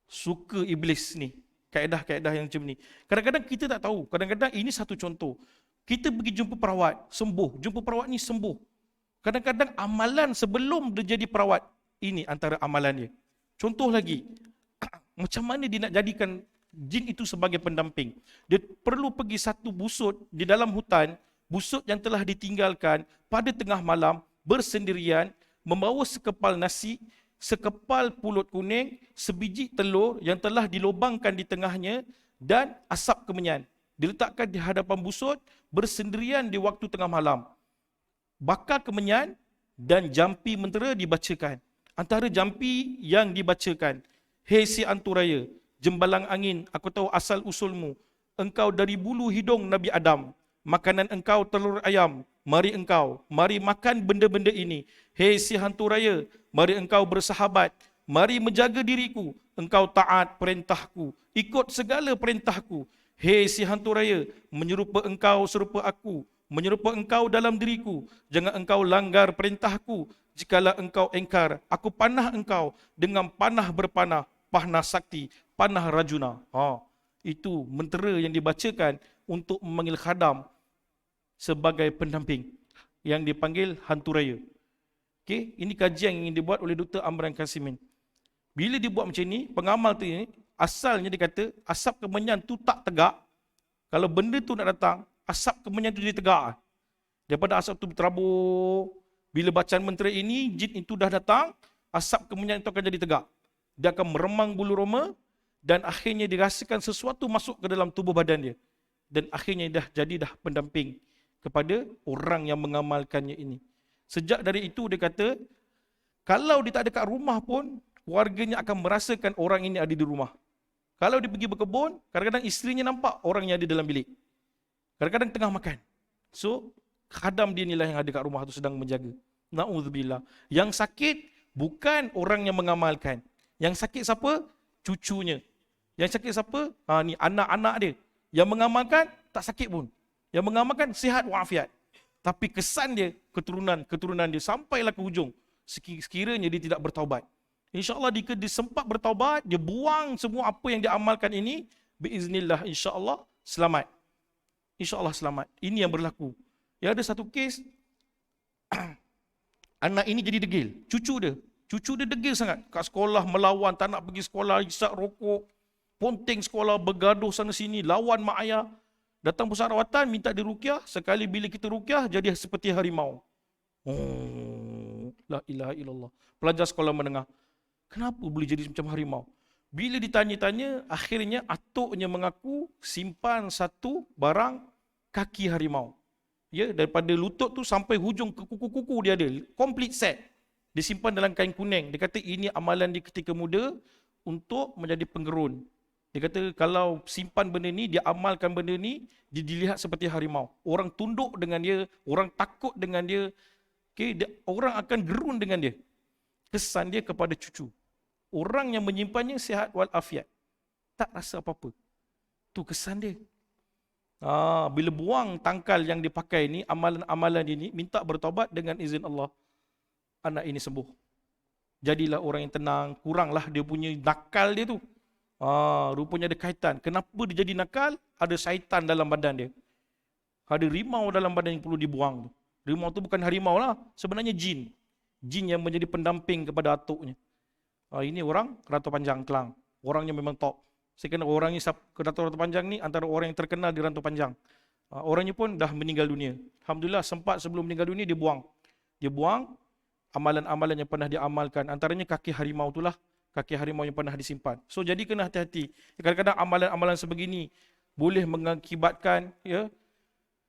[SPEAKER 1] Suka iblis ni. Kaedah-kaedah yang macam ni. Kadang-kadang kita tak tahu. Kadang-kadang ini satu contoh. Kita pergi jumpa perawat, sembuh. Jumpa perawat ni sembuh. Kadang-kadang amalan sebelum dia jadi perawat, ini antara amalan dia. Contoh lagi, macam mana dia nak jadikan jin itu sebagai pendamping. Dia perlu pergi satu busut di dalam hutan, busut yang telah ditinggalkan pada tengah malam, bersendirian, membawa sekepal nasi, sekepal pulut kuning, sebiji telur yang telah dilobangkan di tengahnya, dan asap kemenyan. Diletakkan di hadapan busut, bersendirian di waktu tengah malam. Bakar kemenyan dan jampi mentera dibacakan. Antara jampi yang dibacakan, hei si anturaya, jembalang angin, aku tahu asal usulmu. Engkau dari bulu hidung Nabi Adam. Makanan engkau telur ayam. Mari makan benda-benda ini. Hei si hantu raya, mari engkau bersahabat. Mari menjaga diriku. Engkau taat perintahku. Ikut segala perintahku. Hei si hantu raya, menyerupa engkau serupa aku. Menyerupa engkau dalam diriku. Jangan engkau langgar perintahku. Jikalau engkau engkar, aku panah engkau dengan panah berpanah. Panah sakti, panah rajuna. Itu mentera yang dibacakan untuk memanggil khadam sebagai pendamping yang dipanggil hantu raya. Okay? Ini kajian yang dibuat oleh Dr. Amran Kasimin. Bila dibuat macam ni, pengamal tu ni, asalnya dia kata asap kemenyan tu tak tegak. Kalau benda tu nak datang, asap kemenyan tu jadi tegak. Daripada asap tu berterabur, bila bacaan mentera ini, jin itu dah datang, asap kemenyan itu akan jadi tegak. Dia akan meremang bulu roma dan akhirnya dirasakan sesuatu masuk ke dalam tubuh badan dia. Dan akhirnya dah pendamping kepada orang yang mengamalkannya ini. Sejak dari itu dia kata, kalau dia tak ada kat rumah pun, warganya akan merasakan orang ini ada di rumah. Kalau dia pergi berkebun, kadang-kadang isterinya nampak orang yang ada dalam bilik. Kadang-kadang tengah makan. So, khadam dia inilah yang ada kat rumah tu sedang menjaga. Na'udzubillah. Yang sakit bukan orang yang mengamalkan. Yang sakit siapa? Cucunya. Yang sakit siapa? Ni anak-anak dia. Yang mengamalkan tak sakit pun. Yang mengamalkan sihat wa'afiat. Tapi kesan dia, keturunan dia sampailah ke hujung. Sekiranya dia tidak bertaubat. InsyaAllah jika dia sempat bertaubat, dia buang semua apa yang dia amalkan ini, biiznillah insyaAllah selamat. InsyaAllah selamat. Ini yang berlaku. Ya, ada satu kes, anak ini jadi degil. Cucu dia degil sangat. Kat sekolah melawan, tak nak pergi sekolah, isap rokok, ponteng sekolah, bergaduh sana sini, lawan mak ayah. Datang pusat rawatan, minta diruqyah. Sekali bila kita ruqyah, jadi seperti harimau. La ilaha illallah. Pelajar sekolah menengah. Kenapa boleh jadi macam harimau? Bila ditanya-tanya, akhirnya atuknya mengaku simpan satu barang kaki harimau. Ya, daripada lutut tu sampai hujung ke kuku-kuku dia ada. Complete set. Dia simpan dalam kain kuning. Dia kata ini amalan dia ketika muda untuk menjadi penggerun. Dia kata kalau simpan benda ni, dia amalkan benda ni, dia dilihat seperti harimau. Orang tunduk dengan dia, orang takut dengan dia, orang akan gerun dengan dia. Kesan dia kepada cucu. Orang yang menyimpannya sihat walafiat. Tak rasa apa-apa. Tu kesan dia. Bila buang tangkal yang dipakai ni, amalan-amalan ini, minta bertaubat dengan izin Allah. Anak ini sembuh. Jadilah orang yang tenang, kuranglah dia punya nakal dia tu. Rupanya ada kaitan. Kenapa dia jadi nakal? Ada syaitan dalam badan dia. Ada rimau dalam badan yang perlu dibuang. Rimau tu bukan harimau lah. Sebenarnya jin. Jin yang menjadi pendamping kepada atuknya. Ini orang Rantau Panjang, Kelang. Orangnya memang top. Saya kenal orangnya ke Rantau Panjang ni antara orang yang terkenal di Rantau Panjang. Orangnya pun dah meninggal dunia. Alhamdulillah sempat sebelum meninggal dunia dia buang. Dia buang amalan-amalan yang pernah diamalkan. Antaranya kaki harimau itulah. Kaki harimau yang pernah disimpan. So jadi kena hati-hati. Kadang-kadang amalan-amalan sebegini boleh mengakibatkan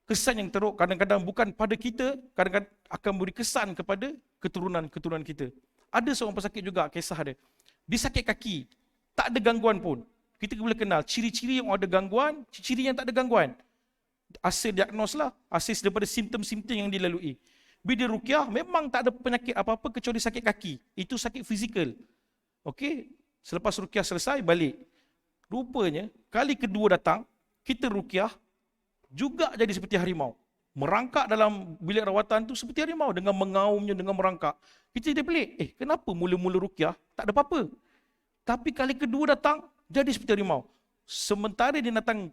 [SPEAKER 1] kesan yang teruk. Kadang-kadang bukan pada kita, kadang-kadang akan beri kesan kepada keturunan-keturunan kita. Ada seorang pesakit juga, kisah dia. Dia sakit kaki, tak ada gangguan pun. Kita boleh kenal ciri-ciri yang ada gangguan, ciri-ciri yang tak ada gangguan. hasil diagnos lah, hasil daripada simptom-simptom yang dilalui. Bila dia ruqyah, memang tak ada penyakit apa-apa kecuali sakit kaki. Itu sakit fizikal. Okey, selepas ruqyah selesai, balik. Rupanya, kali kedua datang, kita ruqyah, juga jadi seperti harimau. Merangkak dalam bilik rawatan tu seperti harimau, dengan mengaumnya, dengan merangkak. Kita jadi pelik, kenapa mula-mula ruqyah tak ada apa-apa? Tapi kali kedua datang, jadi seperti harimau. Sementara dia datang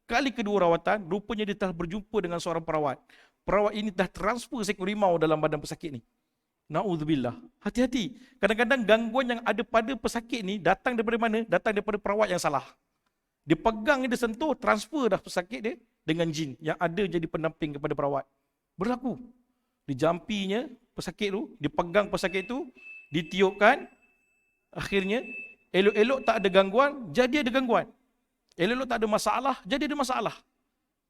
[SPEAKER 1] kali kedua rawatan, rupanya dia telah berjumpa dengan seorang perawat. Perawat ini dah transfer seekor harimau dalam badan pesakit ni. Na'udzubillah. Hati-hati. Kadang-kadang gangguan yang ada pada pesakit ni datang daripada mana? Datang daripada perawat yang salah. Dia pegang, dia sentuh, transfer dah pesakit dia dengan jin yang ada jadi pendamping kepada perawat. Berlaku. Dijampinya pesakit tu, dipegang pesakit tu, ditiupkan, akhirnya elok-elok tak ada gangguan, jadi ada gangguan. Elok-elok tak ada masalah, jadi ada masalah.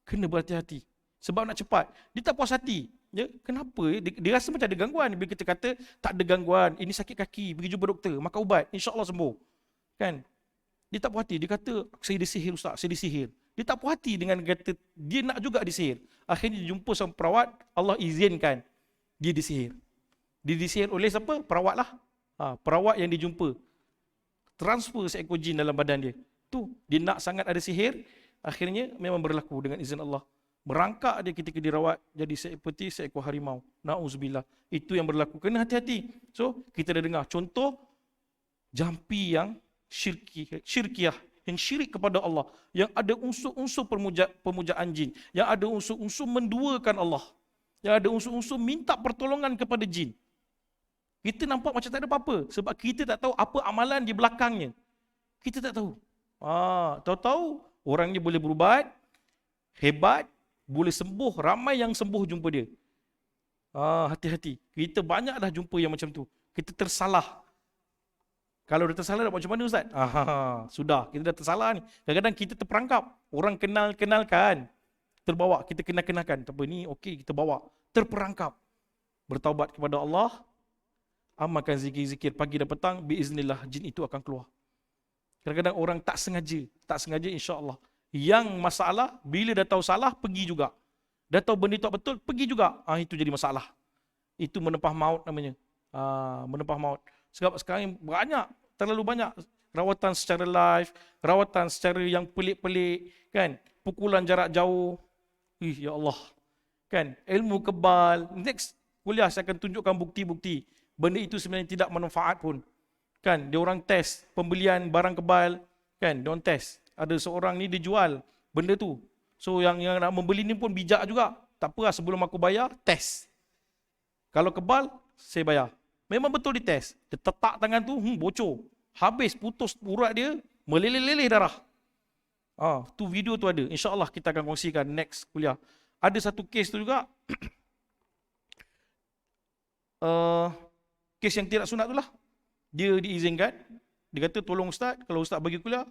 [SPEAKER 1] Kena berhati-hati. Sebab nak cepat. Dia tak puas hati. Ya, kenapa? Dia rasa macam ada gangguan. Bila kita kata tak ada gangguan, ini sakit kaki, pergi jumpa doktor, makan ubat, insya-Allah sembuh. Kan? Dia tak puas hati. Dia kata, saya disihir Ustaz, saya disihir. Dia tak puas hati dengan kata dia nak juga disihir. Akhirnya dia jumpa sama perawat, Allah izinkan dia disihir. Dia disihir oleh siapa? Perawat lah. Perawat yang dia jumpa. Transfer seekor jin dalam badan dia. Tu, dia nak sangat ada sihir, akhirnya memang berlaku dengan izin Allah. Merangkak dia ketika dirawat jadi seperti seekor harimau. Na'udzubillah. Itu yang berlaku. Kena hati-hati. So, kita dah dengar contoh jampi yang syirkiyah, yang syirik kepada Allah, yang ada unsur-unsur pemujaan jin, yang ada unsur-unsur menduakan Allah, yang ada unsur-unsur minta pertolongan kepada jin. Kita nampak macam tak ada apa-apa sebab kita tak tahu apa amalan di belakangnya. Kita tak tahu. Tahu-tahu orangnya boleh berubat, hebat, boleh sembuh, ramai yang sembuh jumpa dia. Hati-hati. Kita banyak dah jumpa yang macam tu. Kita tersalah. Kalau dah tersalah, nak macam mana Ustaz? Sudah, kita dah tersalah ni. Kadang-kadang kita terperangkap. Orang kenalkan. Terbawa, kita kenalkan. Tapi ni okey, kita bawa. Terperangkap. Bertaubat kepada Allah. Amalkan zikir-zikir pagi dan petang. Biiznillah, jin itu akan keluar. Kadang-kadang orang tak sengaja insya-Allah. Yang masalah, bila dah tahu salah, pergi juga. Dah tahu benda itu betul, pergi juga. Itu jadi masalah. Itu menempah maut namanya. Menempah maut. Sebab sekarang terlalu banyak rawatan secara live, rawatan secara yang pelik-pelik, kan? Pukulan jarak jauh. Ya Allah. Kan? Ilmu kebal. Next kuliah saya akan tunjukkan bukti-bukti. Benda itu sebenarnya tidak bermanfaat pun. Kan? Dia orang test pembelian barang kebal, kan? Dia orang test. Ada seorang ni dia jual benda tu. So yang nak membeli ni pun bijak juga. Tak apa, sebelum aku bayar, test. Kalau kebal, saya bayar. Memang betul dites. Dia tetak tangan tu, bocor. Habis, putus urat dia, meleleh-leleh darah. Tu video tu ada. InsyaAllah kita akan kongsikan next kuliah. Ada satu kes tu juga. Kes yang tidak sunat tu lah. Dia diizinkan. Dia kata, tolong Ustaz, kalau Ustaz bagi kuliah,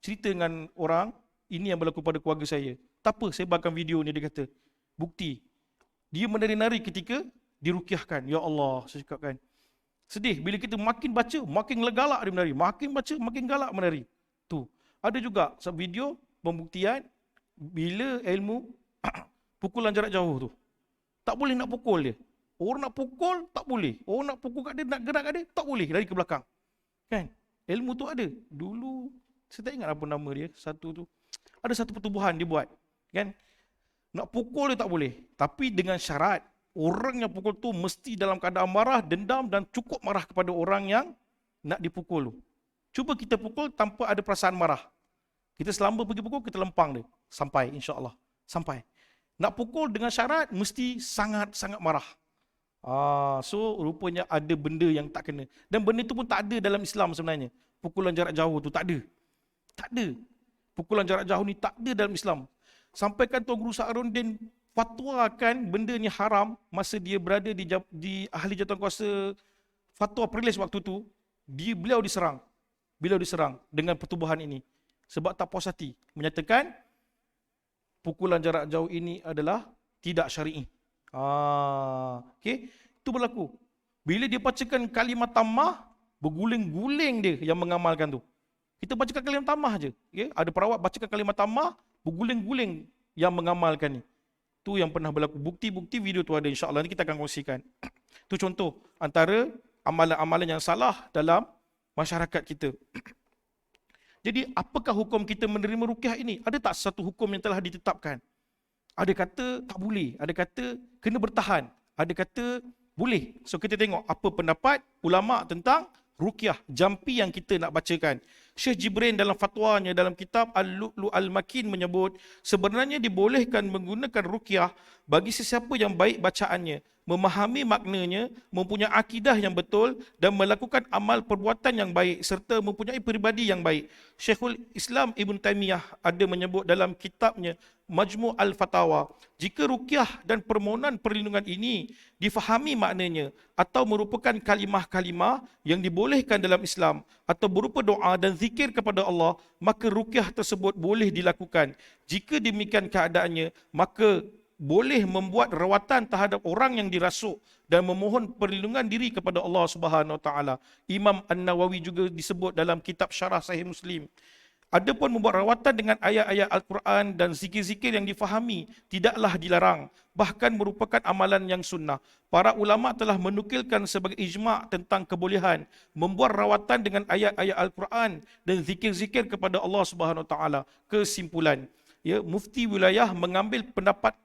[SPEAKER 1] cerita dengan orang, ini yang berlaku pada keluarga saya. Tak apa, saya bakar video ni, dia kata. Bukti. Dia menari-nari ketika dirukiahkan. Ya Allah, saya cakap kan. Sedih, bila kita makin baca, makin galak dia menari. Makin baca, makin galak menari. Tu. Ada juga video pembuktian bila ilmu pukulan jarak jauh tu. Tak boleh nak pukul dia. Orang nak pukul, tak boleh. Orang nak pukul kat dia, nak gerak kat dia, tak boleh. Lari ke belakang. Kan? Ilmu tu ada. Dulu, saya tak ingat apa nama dia. Ada satu pertubuhan dia buat. Kan? Nak pukul dia tak boleh. Tapi dengan syarat, orang yang pukul tu mesti dalam keadaan marah, dendam dan cukup marah kepada orang yang nak dipukul tu. Cuba kita pukul tanpa ada perasaan marah. Kita selamba pergi pukul, kita lempang dia. Sampai, insya-Allah. Sampai. Nak pukul dengan syarat, mesti sangat-sangat marah. So rupanya ada benda yang tak kena. Dan benda tu pun tak ada dalam Islam sebenarnya. Pukulan jarak jauh tu tak ada. Tak ada. Pukulan jarak jauh ni tak ada dalam Islam. Sampaikan Tuan Guru Sa'aruddin fatwakan benda ni haram masa dia berada di ahli jawatankuasa fatwa Perlis waktu tu, beliau diserang. Beliau diserang dengan pertubuhan ini sebab tak puas hati, menyatakan pukulan jarak jauh ini adalah tidak syar'i. Okey, itu berlaku. Bila dia bacakan kalimat tammah, berguling-guling dia yang mengamalkan tu. Kita bacakan kalimat tammah je. Okay? Ada perawat bacakan kalimat tammah, berguling-guling yang mengamalkan ni. Tu yang pernah berlaku. Bukti-bukti video tu ada, insya-Allah nanti kita akan kongsikan. Tu contoh antara amalan-amalan yang salah dalam masyarakat kita. Jadi apakah hukum kita menerima ruqyah ini? Ada tak satu hukum yang telah ditetapkan? Ada kata tak boleh, ada kata kena bertahan, ada kata boleh. So kita tengok apa pendapat ulama tentang ruqyah, jampi yang kita nak bacakan. Syekh Jibrin dalam fatwanya dalam kitab Al-Lu'lu' Al-Makin menyebut sebenarnya dibolehkan menggunakan ruqyah bagi sesiapa yang baik bacaannya, memahami maknanya, mempunyai akidah yang betul dan melakukan amal perbuatan yang baik serta mempunyai peribadi yang baik. Syekhul Islam Ibn Taymiyah ada menyebut dalam kitabnya Majmu' Al-Fatawa, jika ruqyah dan permohonan perlindungan ini difahami maknanya atau merupakan kalimah-kalimah yang dibolehkan dalam Islam atau berupa doa dan zikir kepada Allah, maka ruqyah tersebut boleh dilakukan. Jika demikian keadaannya, maka boleh membuat rawatan terhadap orang yang dirasuk dan memohon perlindungan diri kepada Allah Subhanahu Wa Taala. Imam An-Nawawi juga disebut dalam kitab Syarah Sahih Muslim. Adapun membuat rawatan dengan ayat-ayat Al-Quran dan zikir-zikir yang difahami tidaklah dilarang, bahkan merupakan amalan yang sunnah. Para ulama telah menukilkan sebagai ijma' tentang kebolehan membuat rawatan dengan ayat-ayat Al-Quran dan zikir-zikir kepada Allah Subhanahu Wa Taala. Kesimpulan, ya, mufti wilayah mengambil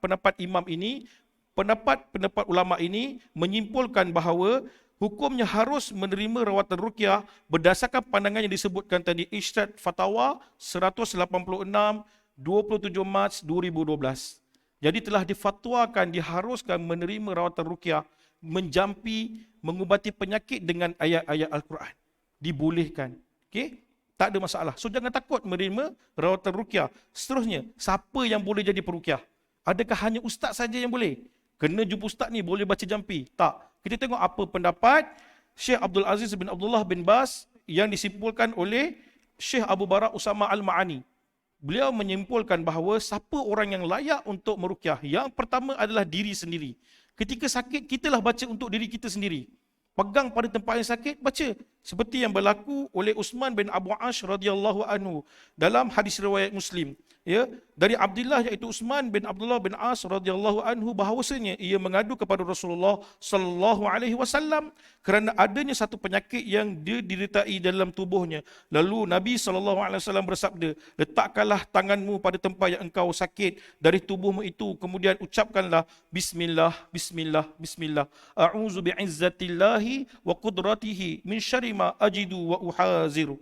[SPEAKER 1] pendapat imam ini, pendapat ulama ini menyimpulkan bahawa hukumnya harus menerima rawatan ruqyah berdasarkan pandangan yang disebutkan tadi, Irsyad Fatwa 186 27 Mac 2012. Jadi telah difatwakan diharuskan menerima rawatan ruqyah, menjampi, mengubati penyakit dengan ayat-ayat Al-Quran. Dibolehkan. Okey? Tak ada masalah. So jangan takut menerima rawatan ruqyah. Seterusnya, siapa yang boleh jadi peruqyah? Adakah hanya ustaz saja yang boleh? Kena jumpa ustaz ni boleh baca jampi? Tak. Kita tengok apa pendapat Syekh Abdul Aziz bin Abdullah bin Bas yang disimpulkan oleh Syekh Abu Barak Usama Al-Ma'ani. Beliau menyimpulkan bahawa siapa orang yang layak untuk meruqyah? Yang pertama adalah diri sendiri. Ketika sakit, kitalah baca untuk diri kita sendiri. Pegang pada tempat yang sakit, baca. Seperti yang berlaku oleh Uthman bin Abu Ash radhiyallahu anhu dalam hadis riwayat Muslim. Ya, dari Abdullah iaitu Uthman bin Abdullah bin As radhiyallahu anhu bahawasanya ia mengadu kepada Rasulullah sallallahu alaihi wasallam kerana adanya satu penyakit yang dia didertai dalam tubuhnya. Lalu Nabi sallallahu alaihi wasallam bersabda, letakkanlah tanganmu pada tempat yang engkau sakit dari tubuhmu itu, kemudian ucapkanlah bismillah, bismillah, bismillah. A'udzu bi'izzatillahi wa qudratihi min syarri ma ajidu wa uhaziru.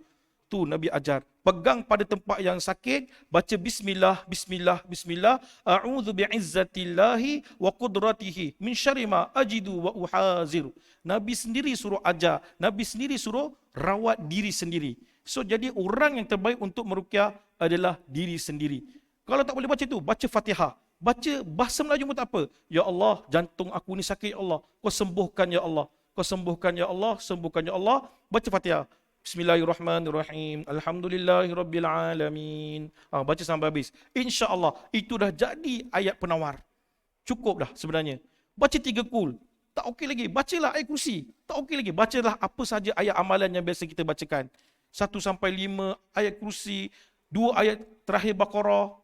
[SPEAKER 1] Tu Nabi ajar. Pegang pada tempat yang sakit, baca bismillah, bismillah, bismillah. A'udzu bi'izzatillahi wa qudratihi min syarri ma ajidu wa uhaziru. Nabi sendiri suruh ajar, Nabi sendiri suruh rawat diri sendiri. So jadi orang yang terbaik untuk meruqyah adalah diri sendiri. Kalau tak boleh baca tu, baca Fatihah. Baca bahasa Melayu pun tak apa. Ya Allah, jantung aku ni sakit ya Allah. Kau sembuhkan ya Allah. Kau sembuhkan ya Allah, sembuhkan ya Allah. Baca Fatihah. Bismillahirrahmanirrahim. Alhamdulillahirabbil alamin. Baca sampai habis. Insya-Allah itu dah jadi ayat penawar. Cukup dah sebenarnya. Baca 3 kul. Tak okey lagi, bacalah ayat kursi. Tak okey lagi, bacalah apa saja ayat amalan yang biasa kita bacakan. 1 sampai 5 ayat kursi, 2 ayat terakhir Baqarah.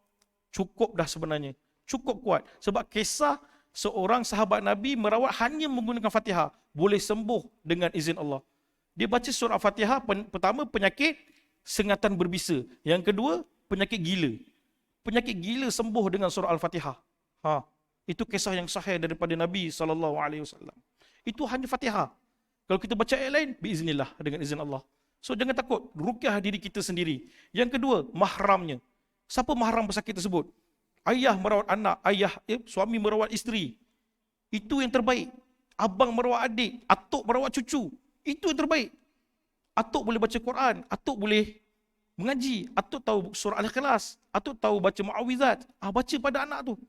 [SPEAKER 1] Cukup dah sebenarnya. Cukup kuat. Sebab kisah seorang sahabat Nabi merawat hanya menggunakan Fatihah, boleh sembuh dengan izin Allah. Dia baca surah Fatihah, pertama penyakit sengatan berbisa. Yang kedua, penyakit gila. Penyakit gila sembuh dengan surah Al-Fatihah. Itu kisah yang sahih daripada Nabi SAW. Itu hanya Fatihah. Kalau kita baca ayat lain, biiznillah, dengan izin Allah. So jangan takut, ruqyah diri kita sendiri. Yang kedua, mahramnya. Siapa mahram pesakit tersebut? Ayah merawat anak, suami merawat isteri. Itu yang terbaik. Abang merawat adik, atuk merawat cucu. Itu yang terbaik. Atuk boleh baca Quran, atuk boleh mengaji, atuk tahu surah Al-Ikhlas, atuk tahu baca Muawwizat. Baca pada anak tu.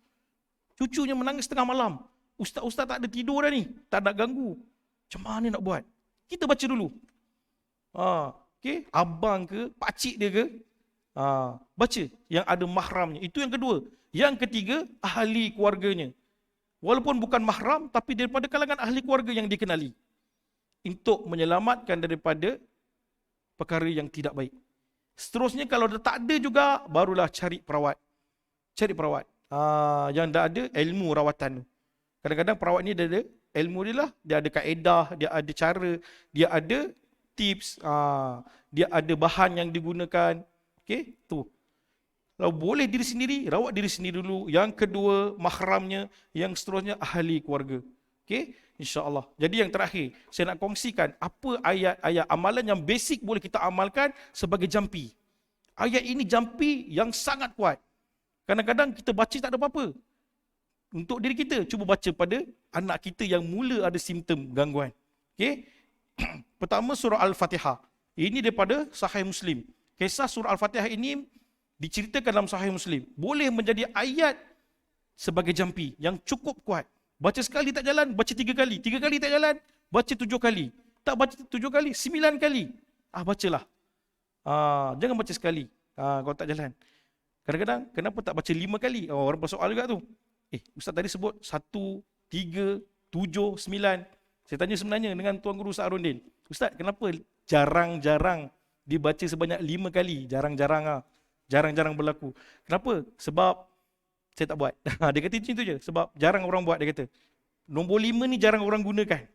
[SPEAKER 1] Cucunya menangis tengah malam. Ustaz tak ada tidur dah ni, tak nak ganggu. Macam mana nak buat? Kita baca dulu. Okay? Abang ke, pakcik dia ke? Baca yang ada mahramnya. Itu yang kedua. Yang ketiga, ahli keluarganya. Walaupun bukan mahram, tapi daripada kalangan ahli keluarga yang dikenali. Untuk menyelamatkan daripada perkara yang tidak baik. Seterusnya kalau dah tak ada juga, barulah cari perawat. Cari perawat. yang dah ada ilmu rawatan tu. Kadang-kadang perawat ni dia ada ilmu dia lah, dia ada kaedah, dia ada cara, dia ada tips, dia ada bahan yang digunakan. Okey, tu. Kalau boleh diri sendiri, rawat diri sendiri dulu. Yang kedua, mahramnya. Yang seterusnya, ahli keluarga. Okey, insya-Allah. Jadi yang terakhir, saya nak kongsikan apa ayat-ayat amalan yang basic boleh kita amalkan sebagai jampi. Ayat ini jampi yang sangat kuat. Kadang-kadang kita baca tak ada apa-apa. Untuk diri kita, cuba baca pada anak kita yang mula ada simptom gangguan. Okey. Pertama, surah Al-Fatihah. Ini daripada Sahih Muslim. Kisah surah Al-Fatihah ini diceritakan dalam Sahih Muslim. Boleh menjadi ayat sebagai jampi yang cukup kuat. Baca sekali tak jalan, baca 3 kali. 3 kali tak jalan, baca 7 kali. Tak baca 7 kali, 9 kali. Bacalah. Jangan baca sekali. Kalau tak jalan. Kadang-kadang, kenapa tak baca 5 kali? Orang bersoal juga tu. Ustaz tadi sebut 1, 3, 7, 9. Saya tanya sebenarnya dengan Tuan Guru Ustaz Arundin. Ustaz, kenapa jarang-jarang dibaca sebanyak 5 kali? Jarang-jarang berlaku. Kenapa? Sebab saya tak buat. Dia kata macam tu je. Sebab jarang orang buat, dia kata. Nombor 5 ni jarang orang gunakan.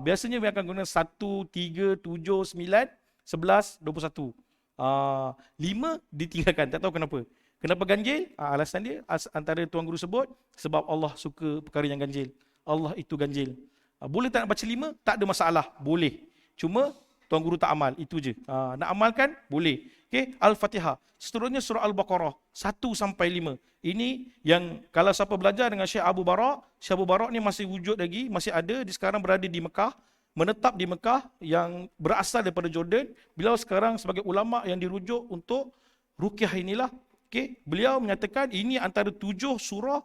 [SPEAKER 1] Biasanya mereka akan guna 1, 3, 7, 9, 11, 21. 5 ditinggalkan. Tak tahu kenapa. Kenapa ganjil? Alasan dia antara Tuan Guru sebut, sebab Allah suka perkara yang ganjil. Allah itu ganjil. Boleh tak nak baca 5? Tak ada masalah. Boleh. Cuma Tuan Guru tak amal. Itu je. Nak amalkan? Boleh. Okay? Al-Fatihah. Seterusnya surah Al-Baqarah. 1 sampai 5. Ini yang kalau siapa belajar dengan Syekh Abu Barak. Syekh Abu Barak ni masih wujud lagi. Masih ada. Dia sekarang berada di Mekah. Menetap di Mekah yang berasal daripada Jordan. Beliau sekarang sebagai ulama yang dirujuk untuk ruqyah inilah. Okay? Beliau menyatakan ini antara 7 surah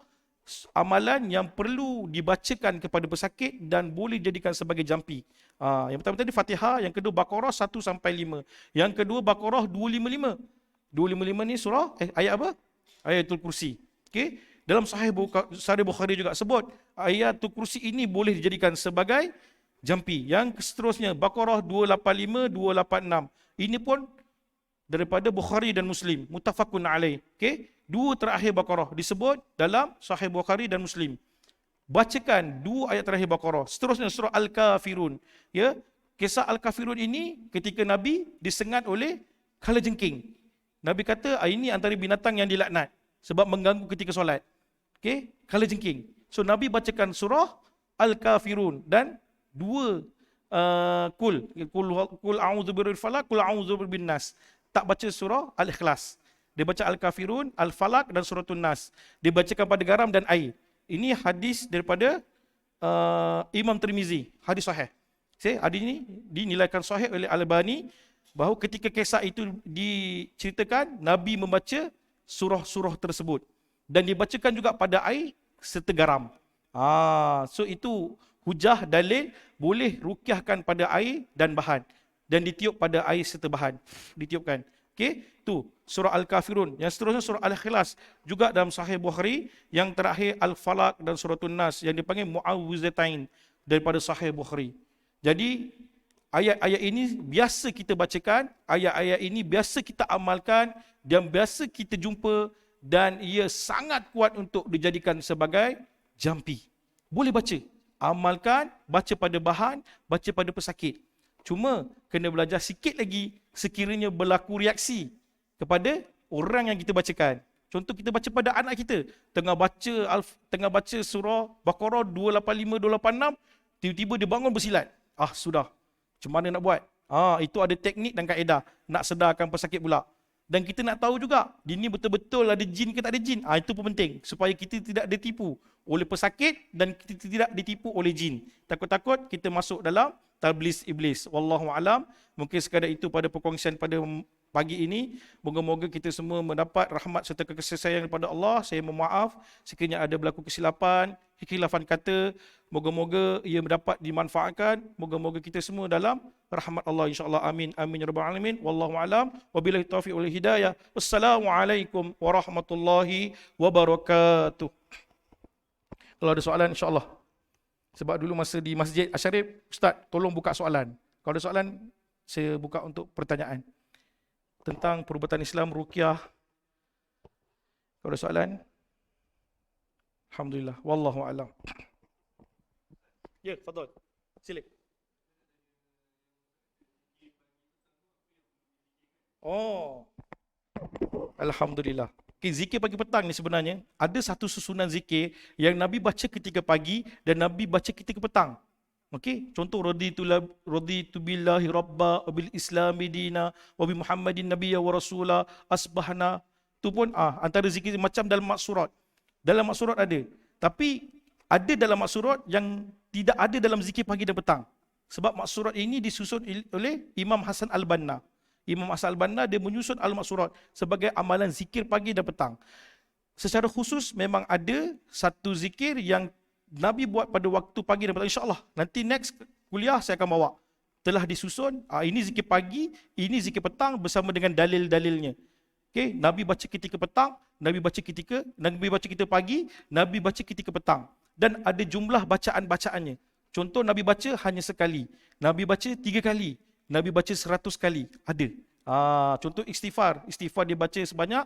[SPEAKER 1] amalan yang perlu dibacakan kepada pesakit dan boleh jadikan sebagai jampi. Yang pertama tadi Fatihah, yang kedua Baqarah 1 sampai 5. Yang kedua Baqarah 255. 255 ni surah ayat apa? Ayatul Kursi. Okey, dalam Sahih Bukhari juga sebut Ayatul Kursi ini boleh dijadikan sebagai jampi. Yang seterusnya Baqarah 285, 286. Ini pun daripada Bukhari dan Muslim, muttafaqun alaih. Okey, 2 terakhir Baqarah disebut dalam Sahih Bukhari dan Muslim. Bacakan 2 ayat terakhir Baqarah. Seterusnya surah Al-Kafirun. Ya, kisah Al-Kafirun ini ketika Nabi disengat oleh kalajengking. Nabi kata ini antara binatang yang dilaknat sebab mengganggu ketika solat. Okey, kalajengking. So Nabi bacakan surah Al-Kafirun dan 2 kul a'udzu birabbil falaq, kul a'udzu birabbin nas. Tak baca surah Al-Ikhlas. Dia baca Al-Kafirun, Al-Falaq dan Suratul Nas. Dia bacakan pada garam dan air. Ini hadis daripada Imam Tirmizi, hadis sahih. Hadis ini dinilaikan sahih oleh Al-Albani bahawa ketika kisah itu diceritakan, Nabi membaca surah-surah tersebut dan dibacakan juga pada air serta garam. So itu hujah dalil boleh ruqyahkan pada air dan bahan dan ditiup pada air serta bahan. Ditiupkan. Okey, tu surah Al-Kafirun. Yang seterusnya surah Al-Ikhlas juga dalam Sahih Bukhari. Yang terakhir Al-Falaq dan Suratul Nas yang dipanggil Mu'awwizatain daripada Sahih Bukhari. Jadi ayat-ayat ini biasa kita bacakan, ayat-ayat ini biasa kita amalkan dan biasa kita jumpa dan ia sangat kuat untuk dijadikan sebagai jampi. Boleh baca, amalkan, baca pada bahan, baca pada pesakit. Cuma kena belajar sikit lagi sekiranya berlaku reaksi kepada orang yang kita bacakan. Contoh kita baca pada anak kita, tengah baca surah Baqarah 285 286, tiba-tiba dia bangun bersilat. Sudah. Macam mana nak buat? Itu ada teknik dan kaedah nak sedarkan pesakit pula. Dan kita nak tahu juga, dia ni betul-betul ada jin ke tak ada jin. Itu pun penting supaya kita tidak ditipu oleh pesakit dan kita tidak ditipu oleh jin. Takut-takut kita masuk dalam talbis iblis. Wallahu alam. Mungkin sekadar itu pada perkongsian pada pagi ini. Moga-moga kita semua mendapat rahmat serta kasih sayang daripada Allah. Saya mohon maaf sekiranya ada berlaku kesilapan, kekhilafan kata. Moga-moga ia dapat dimanfaatkan. Moga-moga kita semua dalam rahmat Allah insya-Allah. Amin. Amin ya rabbal alamin. Wallahu alam. Wabillahi taufiq wal hidayah. Wassalamualaikum warahmatullahi wabarakatuh. Kalau ada soalan insya-Allah. Sebab dulu masa di Masjid Asyarif, Ustaz tolong buka soalan. Kalau ada soalan, saya buka untuk pertanyaan. Tentang perubatan Islam, ruqyah. Kalau ada soalan, Alhamdulillah. Wallahu a'lam. Ya, fadhal. Sila. Oh, Alhamdulillah. Okay, zikir pagi petang ni sebenarnya ada satu susunan zikir yang Nabi baca ketika pagi dan Nabi baca ketika petang. Okey, contoh raditu billahi rabba wa bil islami dina wa bi Muhammadin nabiyya wa rasula asbahna. Tu pun antara zikir macam dalam maksurat. Dalam maksurat ada. Tapi ada dalam maksurat yang tidak ada dalam zikir pagi dan petang. Sebab maksurat ini disusun oleh Imam Hasan Al-Banna. Imam Hasan Al-Banna dia menyusun Al-Maksurat sebagai amalan zikir pagi dan petang. Secara khusus memang ada satu zikir yang Nabi buat pada waktu pagi dan petang. InsyaAllah nanti next kuliah saya akan bawa. Telah disusun, ini zikir pagi, ini zikir petang bersama dengan dalil-dalilnya. Okay, Nabi baca ketika petang, Nabi baca ketika pagi, Nabi baca ketika petang. Dan ada jumlah bacaan-bacaannya. Contoh Nabi baca hanya sekali, Nabi baca 3 kali, Nabi baca 100 kali. Ada. Contoh istighfar dia baca sebanyak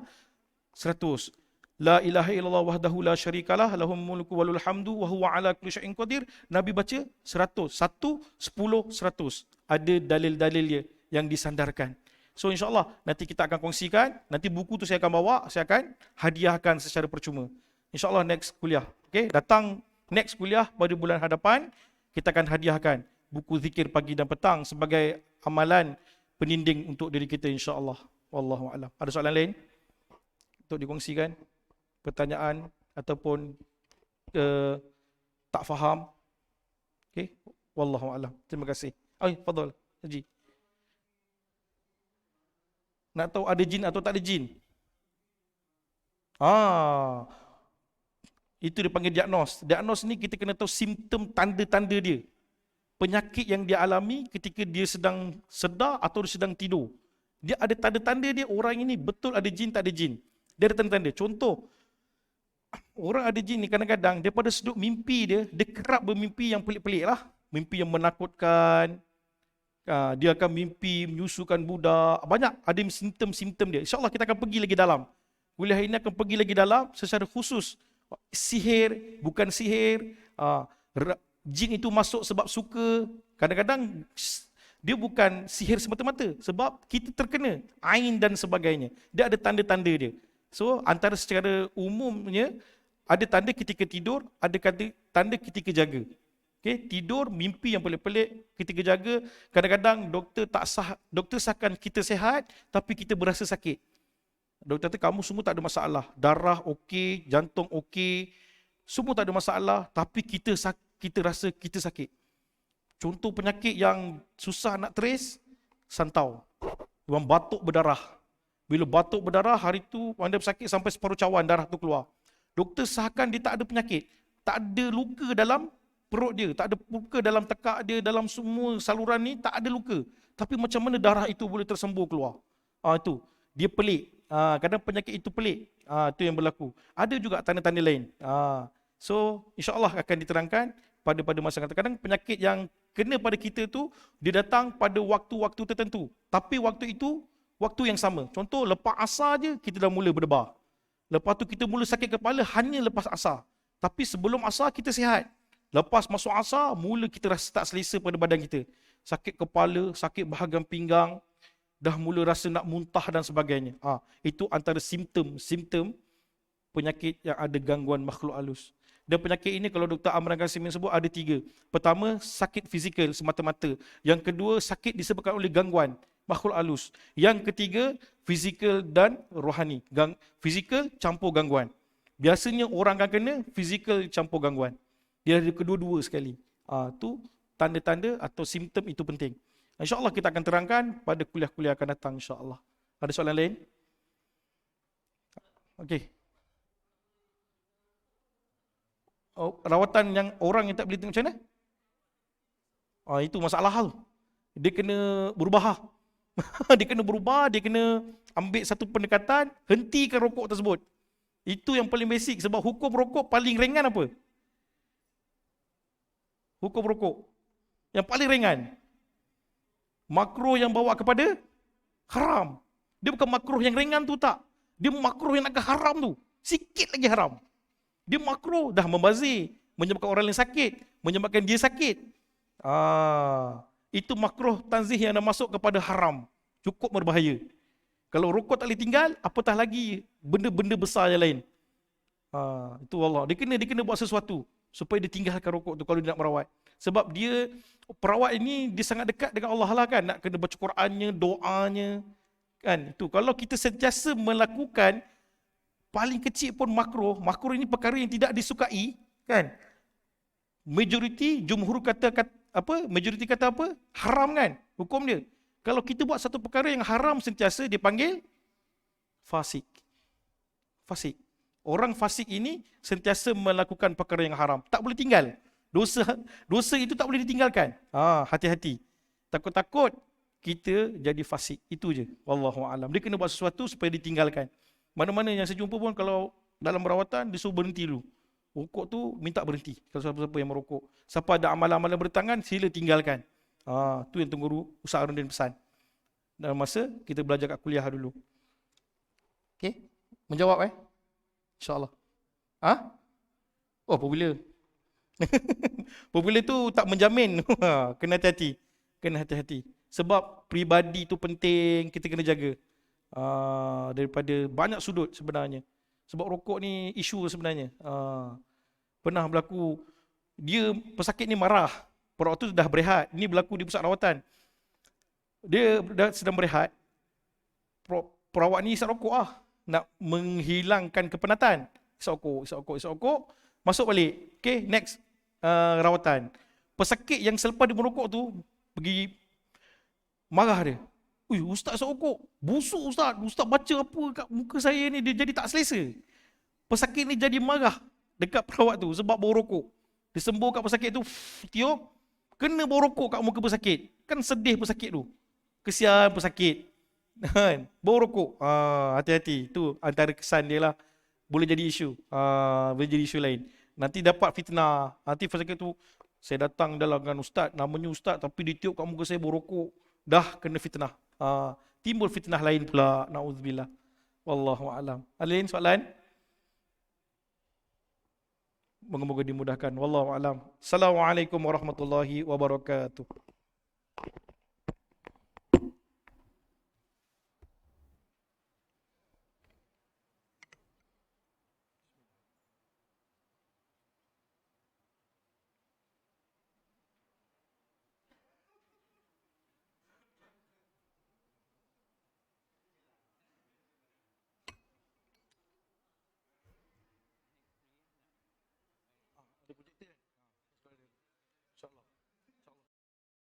[SPEAKER 1] 100. La ilaha illallah wahdahu la syarikalah lahum mulku walul hamdu wa huwa ala kulli syai'in qadir. Nabi baca 100. 1, 10, 100. Ada dalil-dalilnya yang disandarkan. So insyaAllah nanti kita akan kongsikan. Nanti buku tu saya akan bawa, saya akan hadiahkan secara percuma. InsyaAllah next kuliah. Okay? Datang next kuliah pada bulan hadapan, kita akan hadiahkan buku zikir pagi dan petang sebagai amalan peninding untuk diri kita insyaAllah. Wallahu a'lam. Ada soalan lain untuk dikongsikan? Pertanyaan ataupun tak faham? Okay? Wallahu a'lam. Terima kasih. Fadhal, Haji. Nak tahu ada jin atau tak ada jin? Itu dipanggil diagnos. Diagnos ni kita kena tahu simptom, tanda-tanda dia. Penyakit yang dia alami ketika dia sedang sedar atau dia sedang tidur. Dia ada tanda-tanda dia, orang ini betul ada jin, tak ada jin. Dia ada tanda-tanda. Contoh, orang ada jin ni kadang-kadang daripada sudut mimpi dia kerap bermimpi yang pelik-pelik lah. Mimpi yang menakutkan. Dia akan mimpi menyusukan budak. Banyak ada simptom-simptom dia. InsyaAllah kita akan pergi lagi dalam. Kuliah ini akan pergi lagi dalam secara khusus. Sihir, bukan sihir. Jin itu masuk sebab suka. Kadang-kadang dia bukan sihir semata-mata. Sebab kita terkena ain dan sebagainya. Dia ada tanda-tanda dia. So antara secara umumnya, ada tanda ketika tidur, ada tanda ketika jaga. Okay, tidur, mimpi yang pelik-pelik ketika jaga. Kadang-kadang doktor sahkan kita sihat, tapi kita berasa sakit. Doktor kata kamu semua tak ada masalah. Darah okey, jantung okey, semua tak ada masalah, tapi kita rasa kita sakit. Contoh penyakit yang susah nak trace, santau. Orang batuk berdarah. Bila batuk berdarah, hari tu anda sakit sampai separuh cawan darah tu keluar. Doktor sahkan dia tak ada penyakit. Tak ada luka dalam perut dia, tak ada luka dalam tekak dia, dalam semua saluran ni tak ada luka. Tapi macam mana darah itu boleh tersembur keluar? Itu. Dia pelik. Kadang penyakit itu pelik. Itu yang berlaku. Ada juga tanda-tanda lain. So, insyaAllah akan diterangkan pada masa yang kadang penyakit yang kena pada kita tu dia datang pada waktu-waktu tertentu. Tapi waktu itu waktu yang sama. Contoh lepas asar je kita dah mula berdebar. Lepas tu kita mula sakit kepala hanya lepas asar. Tapi sebelum asar kita sihat. Lepas masuk asar mula kita rasa tak selesa pada badan kita. Sakit kepala, sakit bahagian pinggang, dah mula rasa nak muntah dan sebagainya. Itu antara simptom penyakit yang ada gangguan makhluk halus. Dan penyakit ini kalau Dr. Amran Qasimin sebut ada 3. Pertama, sakit fizikal semata-mata. Yang kedua, sakit disebabkan oleh gangguan makhluk halus. Yang ketiga, fizikal dan rohani. Fizikal campur gangguan. Biasanya orang akan kena fizikal campur gangguan. Dia ada kedua-dua sekali. Tu tanda-tanda atau simptom itu penting. InsyaAllah kita akan terangkan pada kuliah-kuliah akan datang insyaAllah. Ada soalan lain? Okey. Rawatan yang orang yang tak boleh tengok macam mana? Itu masalah hal. Dia kena berubah. Dia kena berubah, dia kena ambil satu pendekatan, hentikan rokok tersebut. Itu yang paling basic sebab hukum rokok paling ringan apa? Hukum rokok yang paling ringan. Makruh yang bawa kepada haram. Dia bukan makruh yang ringan tu tak. Dia makruh yang nak ke haram tu. Sikit lagi haram. Dia makruh, dah membazir, menyebabkan orang lain sakit, menyebabkan dia sakit. Itu makruh tanzih yang dah masuk kepada haram. Cukup berbahaya. Kalau rokok tak boleh tinggal, apatah lagi benda-benda besar yang lain. Itu Allah. Dia kena buat sesuatu supaya dia tinggalkan rokok tu kalau dia nak merawat. Sebab dia, perawat ini dia sangat dekat dengan Allah lah kan. Nak kena baca Qurannya, doanya. Kan? Itu. Kalau kita sentiasa melakukan, paling kecil pun makruh. Makruh ini perkara yang tidak disukai. Kan? Majoriti, jumhur kata apa? Majoriti kata apa? Haram kan? Hukum dia. Kalau kita buat satu perkara yang haram sentiasa, dipanggil fasik. Fasik. Orang fasik ini sentiasa melakukan perkara yang haram. Tak boleh tinggal. Dosa itu tak boleh ditinggalkan. Hati-hati. Takut-takut kita jadi fasik. Itu je. Wallahu a'lam. Dia kena buat sesuatu supaya ditinggalkan. Mana-mana yang saya jumpa pun kalau dalam perawatan, dia suruh berhenti dulu. Rokok tu minta berhenti. Kalau siapa-siapa yang merokok. Siapa ada amalan-amalan bertangan, sila tinggalkan. Tu yang Tungguru Ustaz Arundin pesan. Dalam masa kita belajar kat kuliah dulu. Okey? Menjawab InsyaAllah. Popular. Popular tu tak menjamin. Kena hati-hati. Kena hati-hati. Sebab peribadi tu penting, kita kena jaga. Daripada banyak sudut sebenarnya. Sebab rokok ni isu sebenarnya. Pernah berlaku, dia pesakit ni marah. Perawat tu dah berehat. Ini berlaku di pusat rawatan. Dia dah sedang berehat. Perawat ni isap rokok nak menghilangkan kepenatan. Isap rokok. Masuk balik. Okay, next rawatan. Pesakit yang selepas dia merokok tu, pergi marah dia. Ustaz isap rokok. Busuk Ustaz. Ustaz baca apa kat muka saya ni, dia jadi tak selesa. Pesakit ni jadi marah dekat perawat tu sebab bau rokok. Dia sembuh kat pesakit tu, tiup, kena bau rokok kat muka pesakit. Kan sedih pesakit tu. Kesian pesakit. Bau rokok. Hati-hati. Tu antara kesan dia lah. Boleh jadi isu. Boleh jadi isu lain. Nanti dapat fitnah. Nanti pesakit tu, saya datang dalam dengan Ustaz, namanya Ustaz, tapi ditiup kat muka saya bau rokok. Dah kena fitnah. Timbul fitnah lain pula. Na'udzubillah. Wallahu a'lam. Ada lain soalan? Moga-moga dimudahkan. Wallahu a'lam. Assalamualaikum warahmatullahi wabarakatuh.